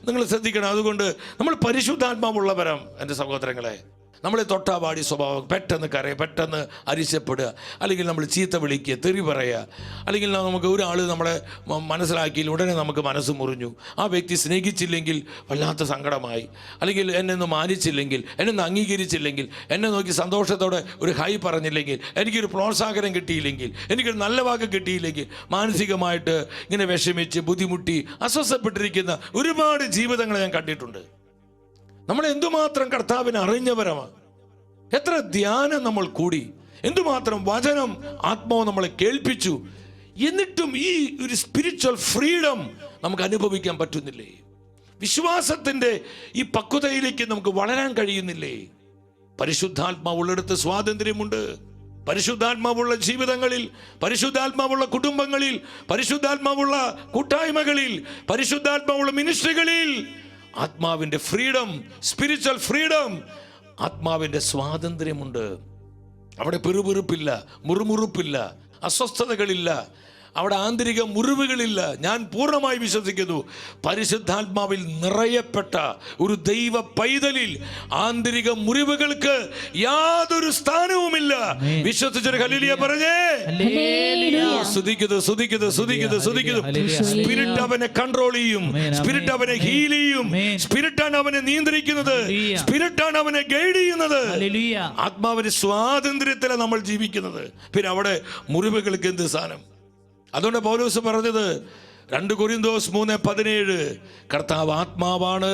നിങ്ങൾ ശ്രദ്ധിക്കണം. അതുകൊണ്ട് നമ്മൾ പരിശുദ്ധാത്മാവുള്ളവരം എൻ്റെ സഹോദരങ്ങളെ. നമ്മളെ തൊട്ടാവാടി സ്വഭാവം, പെട്ടെന്ന് കരയുക, പെട്ടെന്ന് അരിശപ്പെടുക, അല്ലെങ്കിൽ നമ്മൾ ചീത്ത വിളിക്കുക, തെറി പറയുക, അല്ലെങ്കിൽ നമുക്ക് ഒരാൾ നമ്മളെ മനസ്സിലാക്കിയിൽ ഉടനെ നമുക്ക് മനസ്സ് മുറിഞ്ഞു, ആ വ്യക്തി സ്നേഹിച്ചില്ലെങ്കിൽ വല്ലാത്ത സങ്കടമായി, അല്ലെങ്കിൽ എന്നെ ഒന്ന് മാനിച്ചില്ലെങ്കിൽ, എന്നെ ഒന്ന് അംഗീകരിച്ചില്ലെങ്കിൽ, എന്നെ നോക്കി സന്തോഷത്തോടെ ഒരു ഹൈ പറഞ്ഞില്ലെങ്കിൽ, എനിക്കൊരു പ്രോത്സാഹനം കിട്ടിയില്ലെങ്കിൽ, എനിക്കൊരു നല്ല വാക്ക് കിട്ടിയില്ലെങ്കിൽ, മാനസികമായിട്ട് ഇങ്ങനെ വിഷമിച്ച് ബുദ്ധിമുട്ടി അസ്വസ്ഥപ്പെട്ടിരിക്കുന്ന ഒരുപാട് ജീവിതങ്ങൾ ഞാൻ കണ്ടിട്ടുണ്ട്. നമ്മൾ എന്തുമാത്രം കർത്താവിനെ അറിഞ്ഞവരാണ്, എത്ര ധ്യാനം നമ്മൾ കൂടി, എന്തുമാത്രം വചനം ആത്മാവ് നമ്മളെ കേൾപ്പിച്ചു, എന്നിട്ടും ഈ ഒരു സ്പിരിച്വൽ ഫ്രീഡം നമുക്ക് അനുഭവിക്കാൻ പറ്റുന്നില്ലേ? വിശ്വാസത്തിൻ്റെ ഈ പക്വതയിലേക്ക് നമുക്ക് വളരാൻ കഴിയുന്നില്ലേ? പരിശുദ്ധാത്മാവുള്ളിടത്ത് സ്വാതന്ത്ര്യമുണ്ട്. പരിശുദ്ധാത്മാവുള്ള ജീവിതങ്ങളിൽ, പരിശുദ്ധാത്മാവുള്ള കുടുംബങ്ങളിൽ, പരിശുദ്ധാത്മാവുള്ള കൂട്ടായ്മകളിൽ, പരിശുദ്ധാത്മാവുള്ള മിനിസ്ട്രികളിൽ ആത്മാവിൻ്റെ ഫ്രീഡം, സ്പിരിച്വൽ ഫ്രീഡം, ആത്മാവിൻ്റെ സ്വാതന്ത്ര്യമുണ്ട്. അവിടെ പെറുപെറുപ്പില്ല, മുറുമുറുപ്പില്ല, അസ്വസ്ഥതകളില്ല, അവിടെ ആന്തരിക മുറിവുകളില്ല. ഞാൻ പൂർണ്ണമായി വിശ്വസിക്കുന്നു, പരിശുദ്ധാത്മാവിൽ നിറയപ്പെട്ട ഒരു ദൈവ പൈതലിൽ ആന്തരിക മുറിവുകൾക്ക് യാതൊരു സ്ഥാനവുമില്ല. വിശ്വസിച്ചൊരു ഹല്ലേലൂയ പറഞ്ഞേ. സ്പിരിറ്റ് അവനെ കൺട്രോൾ ചെയ്യും, സ്പിരിറ്റ് അവനെ ഹീൽ ചെയ്യും, സ്പിരിറ്റാണ് അവനെ നിയന്ത്രിക്കുന്നത്, സ്പിരിറ്റാണ് അവനെ ഗൈഡ് ചെയ്യുന്നത്. ആത്മാവിന്റെ സ്വാതന്ത്ര്യത്തിലാണ് നമ്മൾ ജീവിക്കുന്നത്. പിന്നെ അവിടെ മുറിവുകൾക്ക് എന്ത് സ്ഥാനം? അതുകൊണ്ട് പൗലോസ് പറഞ്ഞത് 2 കൊരിന്തോസ് 3:17 കർത്താവ് ആത്മാവാണ്,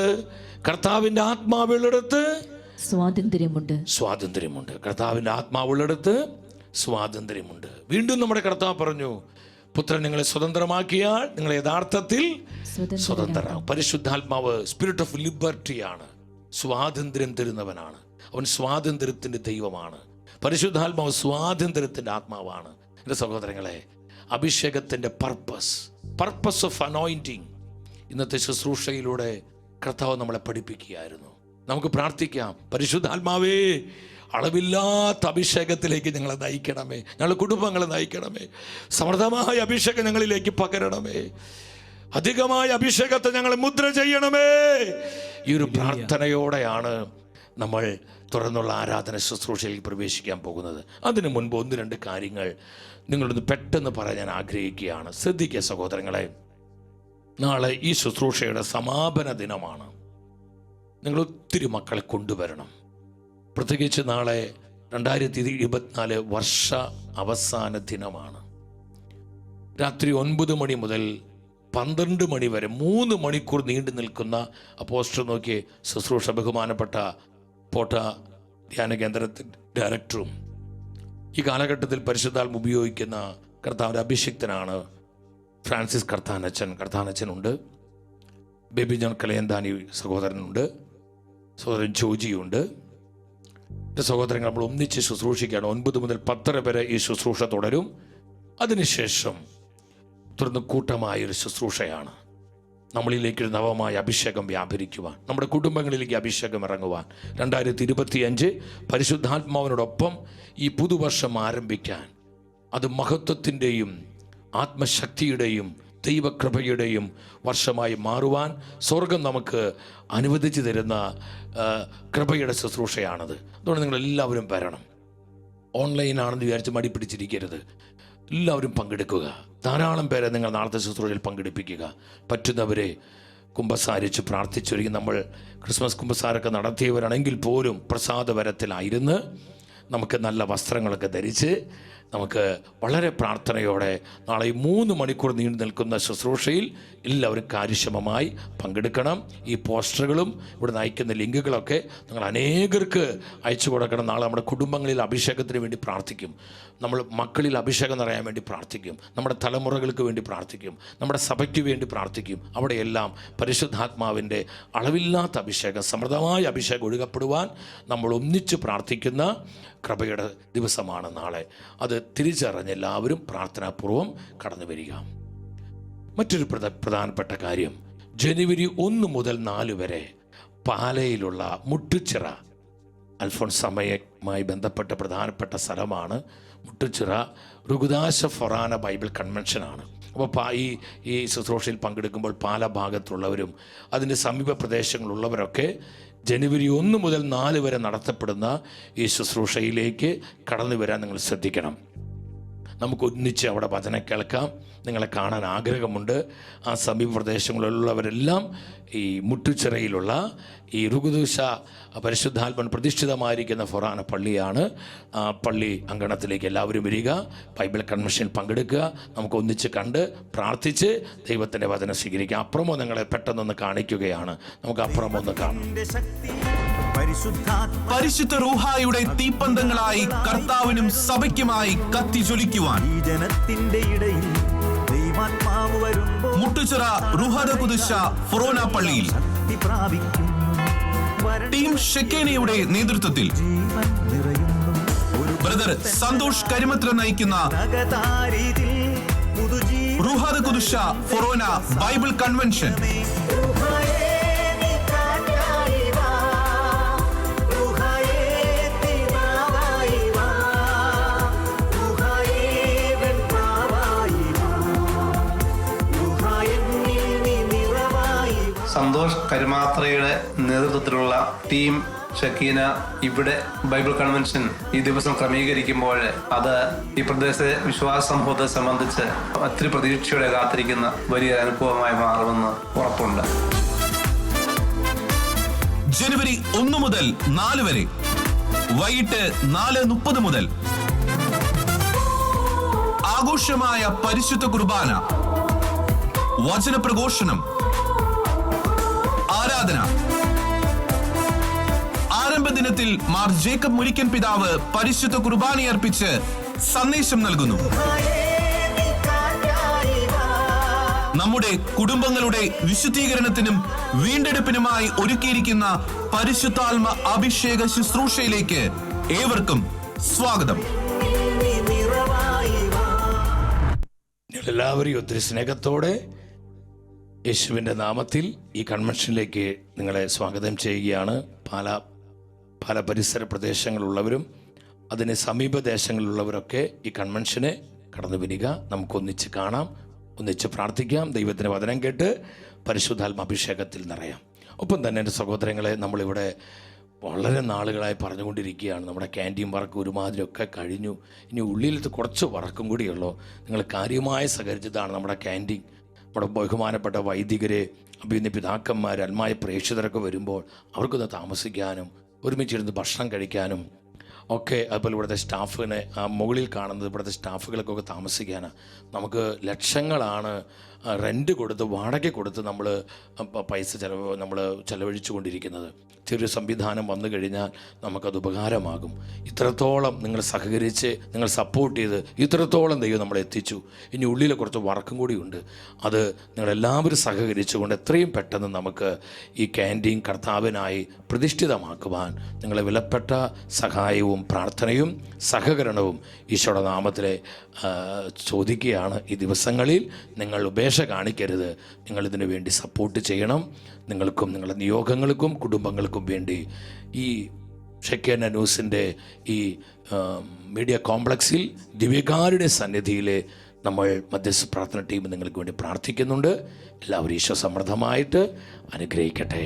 കർത്താവിന്റെ ആത്മാവുള്ളിടത്ത് സ്വാതന്ത്ര്യമുണ്ട്. കർത്താവിന്റെ ആത്മാവുള്ളിടത്ത് സ്വാതന്ത്ര്യമുണ്ട്. വീണ്ടും നമ്മുടെ കർത്താവ് പറഞ്ഞു, പുത്രൻ നിങ്ങളെ സ്വതന്ത്രമാക്കിയാൽ നിങ്ങൾ യഥാർത്ഥത്തിൽ സ്വതന്ത്രരാകും. പരിശുദ്ധാത്മാവ് സ്പിരിറ്റ് ഓഫ് ലിബർട്ടിയാണ്, സ്വാതന്ത്ര്യം തരുന്നവനാണ്. അവൻ സ്വാതന്ത്ര്യത്തിന്റെ ദൈവമാണ്. പരിശുദ്ധാത്മാവ് സ്വാതന്ത്ര്യത്തിന്റെ ആത്മാവാണ്. എൻ്റെ സഹോദരങ്ങളെ, അഭിഷേകത്തിന്റെ പർപ്പസ് ഓഫ് അനോയിന്റിങ് ഇന്നത്തെ ശുശ്രൂഷയിലൂടെ കർത്താവ് നമ്മളെ പഠിപ്പിക്കുകയായിരുന്നു. നമുക്ക് പ്രാർത്ഥിക്കാം, പരിശുദ്ധാത്മാവേ, അളവില്ലാത്ത അഭിഷേകത്തിലേക്ക് ഞങ്ങളെ നയിക്കണമേ, ഞങ്ങളുടെ കുടുംബങ്ങളെ നയിക്കണമേ. സമൃദ്ധമായ അഭിഷേകം ഞങ്ങളിലേക്ക് പകരണമേ. അധികമായ അഭിഷേകത്തെ ഞങ്ങളെ മുദ്ര ചെയ്യണമേ. ഈ ഒരു പ്രാർത്ഥനയോടെയാണ് നമ്മൾ തുറന്നുള്ള ആരാധന ശുശ്രൂഷയിൽ പ്രവേശിക്കാൻ പോകുന്നത്. അതിനു മുൻപ് 1-2 കാര്യങ്ങൾ നിങ്ങളൊന്ന് പെട്ടെന്ന് പറയാൻ ഞാൻ ആഗ്രഹിക്കുകയാണ്. ശ്രദ്ധിക്കുക സഹോദരങ്ങളെ, നാളെ ഈ ശുശ്രൂഷയുടെ സമാപന ദിനമാണ്. നിങ്ങൾ ഒത്തിരി മക്കളെ കൊണ്ടുവരണം. പ്രത്യേകിച്ച് നാളെ 2024 വർഷ അവസാന ദിനമാണ്. രാത്രി 9 മണി മുതൽ 12 മണി വരെ 3 മണിക്കൂർ നീണ്ടു നിൽക്കുന്ന പോസ്റ്റർ നോക്കി ശുശ്രൂഷ ബഹുമാനപ്പെട്ട പോട്ട ധ്യാന കേന്ദ്രത്തിൻ്റെ ഡയറക്ടറും ഈ കാലഘട്ടത്തിൽ പരിശുദ്ധാത്മ ഉപയോഗിക്കുന്ന കർത്താവിൻ്റെ അഭിഷിക്തനാണ് ഫ്രാൻസിസ് കർത്താനച്ചനുണ്ട്, ബേബി ജോൺ കലയന്താനി സഹോദരനുണ്ട്, സഹോദരൻ ജോജിയുണ്ട്. എൻ്റെ സഹോദരങ്ങൾ നമ്മൾ ഒന്നിച്ച് ശുശ്രൂഷിക്കുകയാണ്. 9 മുതൽ 10 വരെ ഈ ശുശ്രൂഷ തുടരും. അതിനുശേഷം തുടർന്ന് കൂട്ടമായൊരു ശുശ്രൂഷയാണ്. നമ്മളിലേക്കൊരു നവമായ അഭിഷേകം വ്യാപരിക്കുവാൻ, നമ്മുടെ കുടുംബങ്ങളിലേക്ക് അഭിഷേകം ഇറങ്ങുവാൻ, 2025 പരിശുദ്ധാത്മാവിനോടൊപ്പം ഈ പുതുവർഷം ആരംഭിക്കാൻ, അത് മഹത്വത്തിൻ്റെയും ആത്മശക്തിയുടെയും ദൈവകൃപയുടെയും വർഷമായി മാറുവാൻ സ്വർഗം നമുക്ക് അനുവദിച്ചു തരുന്ന കൃപയുടെ ശുശ്രൂഷയാണത്. അതുകൊണ്ട് നിങ്ങളെല്ലാവരും വരണം. ഓൺലൈനാണെന്ന് വിചാരിച്ച് മടി പിടിച്ചിരിക്കരുത്. എല്ലാവരും പങ്കെടുക്കുക. ധാരാളം പേരെ നിങ്ങൾ നാളത്തെ ശുശ്രൂഷയിൽ പങ്കെടുപ്പിക്കുക. പറ്റുന്നവരെ കുമ്പസാരിച്ച് പ്രാർത്ഥിച്ചൊരുങ്ങി. നമ്മൾ ക്രിസ്മസ് കുമ്പസാരമൊക്കെ നടത്തിയവരാണെങ്കിൽ പോലും പ്രസാദവരത്തിലായിരുന്ന് നമുക്ക് നല്ല വസ്ത്രങ്ങളൊക്കെ ധരിച്ച് നമുക്ക് വളരെ പ്രാർത്ഥനയോടെ നാളെ ഈ 3 മണിക്കൂർ നീണ്ടു നിൽക്കുന്ന ശുശ്രൂഷയിൽ എല്ലാവരും കാര്യക്ഷമമായി പങ്കെടുക്കണം. ഈ പോസ്റ്ററുകളും ഇവിടെ നയിക്കുന്ന ലിങ്കുകളൊക്കെ നിങ്ങൾ അനേകർക്ക് അയച്ചു കൊടുക്കണം. നാളെ നമ്മുടെ കുടുംബങ്ങളിൽ അഭിഷേകത്തിന് വേണ്ടി പ്രാർത്ഥിക്കും, നമ്മൾ മക്കളിൽ അഭിഷേകം നിറയാൻ വേണ്ടി പ്രാർത്ഥിക്കും, നമ്മുടെ തലമുറകൾക്ക് വേണ്ടി പ്രാർത്ഥിക്കും, നമ്മുടെ സഭയ്ക്ക് വേണ്ടി പ്രാർത്ഥിക്കും. അവിടെയെല്ലാം പരിശുദ്ധാത്മാവിൻ്റെ അളവില്ലാത്ത അഭിഷേകം, സമൃദ്ധമായ അഭിഷേകം ഒഴുകപ്പെടുവാൻ നമ്മൾ ഒന്നിച്ച് പ്രാർത്ഥിക്കുന്ന കൃപയുടെ ദിവസമാണ് നാളെ. അത് തിരിച്ചറിഞ്ഞ് എല്ലാവരും പ്രാർത്ഥനാപൂർവം കടന്നു വരിക. മറ്റൊരു പ്രധാനപ്പെട്ട കാര്യം, ജനുവരി 1 മുതൽ 4 വരെ പാലയിലുള്ള മുട്ടുച്ചിറ അൽഫോൻസാമയുമായി ബന്ധപ്പെട്ട പ്രധാനപ്പെട്ട സ്ഥലമാണ് മുട്ടുച്ചിറ. റുഗുദാശ ഫൊറാന ബൈബിൾ കൺവെൻഷനാണ്. അപ്പോൾ ഈ ശുശ്രൂഷയിൽ പങ്കെടുക്കുമ്പോൾ പാല ഭാഗത്തുള്ളവരും അതിൻ്റെ സമീപ പ്രദേശങ്ങളുള്ളവരൊക്കെ ജനുവരി 1 മുതൽ 4 വരെ നടത്തപ്പെടുന്ന ഈ ശുശ്രൂഷയിലേക്ക് കടന്നു വരാൻ നിങ്ങൾ ശ്രദ്ധിക്കണം. നമുക്ക് ഒന്നിച്ച് അവിടെ വചനം കേൾക്കാം. നിങ്ങളെ കാണാൻ ആഗ്രഹമുണ്ട്. ആ സമീപ പ്രദേശങ്ങളിലുള്ളവരെല്ലാം ഈ മുട്ടുച്ചിറയിലുള്ള ഈ റുഗുദൂശ പരിശുദ്ധാത്മൻ പ്രതിഷ്ഠിതമായിരിക്കുന്ന ഫൊറാന പള്ളിയാണ്. ആ പള്ളി അങ്കണത്തിലേക്ക് എല്ലാവരും വരിക, ബൈബിൾ കൺവെൻഷനിൽ പങ്കെടുക്കുക. നമുക്ക് ഒന്നിച്ച് കണ്ട് പ്രാർത്ഥിച്ച് ദൈവത്തിൻ്റെ വചനം സ്വീകരിക്കാം. അപ്പുറമോ നിങ്ങളെ പെട്ടെന്നൊന്ന് കാണിക്കുകയാണ്. നമുക്ക് അപ്പുറമോ ഒന്ന് കാണാം. പരിശുദ്ധ റൂഹായുടെ തീപ്പന്തങ്ങളായി കർത്താവിനും സഭയ്ക്കുമായി കത്തി ജ്വലിക്കുവാൻ ജനത്തിന്റെ ഇടയിൽ ദൈവാത്മാവ് വരുമ്പോൾ മുട്ടുച്ചിറ റുഹദ ഖുദ്ശ ഫൊറോന പള്ളിയിൽ ടീം ഷെക്കേനയുടെ നേതൃത്വത്തിൽ ബ്രദർ സന്തോഷ് കരിമത്ര നയിക്കുന്ന റുഹദ ഖുദ്ശ ഫൊറോന ബൈബിൾ കൺവെൻഷൻ സന്തോഷ് കരുമാത്രയുടെ നേതൃത്വത്തിലുള്ള ടീം ഷക്കീന ഇവിടെ ബൈബിൾ കൺവെൻഷൻ ഈ ദിവസം ക്രമീകരിക്കുമ്പോൾ അത് ഈ പ്രദേശത്തെ വിശ്വാസ സമൂഹത്തെ സംബന്ധിച്ച് ഒത്തിരി പ്രതീക്ഷയോടെ കാത്തിരിക്കുന്ന വലിയ അനുഭവമായി മാറുമെന്ന് ഉറപ്പുണ്ട്. ജനുവരി 1 മുതൽ 4 വരെ വൈകിട്ട് 4:30 മുതൽ ആഘോഷമായ പരിശുദ്ധ കുർബാന, വചനപ്രഘോഷണം, ആരാധന. ആരംഭ ദിനത്തിൽ മാർ ജേക്കബ് മുരിക്കൻ പിതാവ് പരിശുദ്ധ കുർബാനയർപ്പിച്ച് സന്ദേശം നൽകുന്നു. നമ്മുടെ കുടുംബങ്ങളുടെ വിശുദ്ധീകരണത്തിനും വീണ്ടെടുപ്പിനുമായി ഒരുക്കിയിരിക്കുന്ന പരിശുദ്ധാത്മ അഭിഷേക ശുശ്രൂഷയിലേക്ക് ഏവർക്കും സ്വാഗതം. എല്ലാവരെയും ഒത്തിരി സ്നേഹത്തോടെ യേശുവിൻ്റെ നാമത്തിൽ ഈ കൺവെൻഷനിലേക്ക് നിങ്ങളെ സ്വാഗതം ചെയ്യുകയാണ്. പല പരിസര പ്രദേശങ്ങളുള്ളവരും അതിന് സമീപ ദേശങ്ങളിലുള്ളവരൊക്കെ ഈ കൺവെൻഷന് കടന്നു വരിക. നമുക്കൊന്നിച്ച് കാണാം, ഒന്നിച്ച് പ്രാർത്ഥിക്കാം, ദൈവത്തിൻ്റെ വചനം കേട്ട് പരിശുദ്ധാത്മ അഭിഷേകത്തിൽ നിറയാം. ഒപ്പം തന്നെ എൻ്റെ സഹോദരങ്ങളെ, നമ്മളിവിടെ വളരെ നാളുകളായി പറഞ്ഞുകൊണ്ടിരിക്കുകയാണ്, നമ്മുടെ ക്യാൻറ്റീൻ വർക്ക് ഒരുമാതിരിയൊക്കെ കഴിഞ്ഞു, ഇനി ഉള്ളിലത്തെ കുറച്ച് വർക്കും കൂടിയുള്ളൂ. നിങ്ങൾ കാര്യമായി സഹകരിച്ചതാണ് നമ്മുടെ ക്യാൻറ്റീൻ. നമ്മുടെ ബഹുമാനപ്പെട്ട വൈദികരെ, അഭിനന്ദ പിതാക്കന്മാർ, അൽമായ പ്രേക്ഷിതരൊക്കെ വരുമ്പോൾ അവർക്കൊന്ന് താമസിക്കാനും ഒരുമിച്ചിരുന്ന് ഭക്ഷണം കഴിക്കാനും ഒക്കെ, അതുപോലെ ഇവിടുത്തെ സ്റ്റാഫിനെ മുകളിൽ കാണുന്നത് ഇവിടുത്തെ സ്റ്റാഫുകൾക്കൊക്കെ താമസിക്കാനാണ്. നമുക്ക് ലക്ഷങ്ങളാണ് റെൻറ്റ് കൊടുത്ത്, വാടക കൊടുത്ത് നമ്മൾ പൈസ ചെലവഴിച്ചു കൊണ്ടിരിക്കുന്നത്. ചെറിയ സംവിധാനം വന്നു കഴിഞ്ഞാൽ നമുക്കത് ഉപകാരമാകും. ഇത്രത്തോളം നിങ്ങൾ സഹകരിച്ച്, നിങ്ങൾ സപ്പോർട്ട് ചെയ്ത് ഇത്രത്തോളം ദൈവം നമ്മളെ എത്തിച്ചു. ഇനി ഉള്ളിൽ കുറച്ച് വർക്കും കൂടി ഉണ്ട്. അത് നിങ്ങളെല്ലാവരും സഹകരിച്ചുകൊണ്ട് എത്രയും പെട്ടെന്ന് നമുക്ക് ഈ ക്യാൻറ്റീൻ കർത്താവിനായി പ്രതിഷ്ഠിതമാക്കുവാൻ നിങ്ങളെ വിലപ്പെട്ട സഹായവും പ്രാർത്ഥനയും സഹകരണവും ഈശോയുടെ നാമത്തിലെ ചോദിക്കുകയാണ്. ഈ ദിവസങ്ങളിൽ നിങ്ങൾ ഉപേക്ഷ കാണിക്കരുത്. നിങ്ങളിതിനു വേണ്ടി സപ്പോർട്ട് ചെയ്യണം. നിങ്ങൾക്കും നിങ്ങളുടെ നിയോഗങ്ങൾക്കും കുടുംബങ്ങൾക്കും വേണ്ടി ഈ ഷെക്കേന ന്യൂസിൻ്റെ ഈ മീഡിയ കോംപ്ലക്സിൽ ദിവ്യകാരുടെ സന്നിധിയിൽ നമ്മൾ മധ്യസ്ഥ പ്രാർത്ഥന ടീം നിങ്ങൾക്ക് വേണ്ടി പ്രാർത്ഥിക്കുന്നുണ്ട്. എല്ലാവരും ഈശോ സമൃദ്ധമായിട്ട് അനുഗ്രഹിക്കട്ടെ.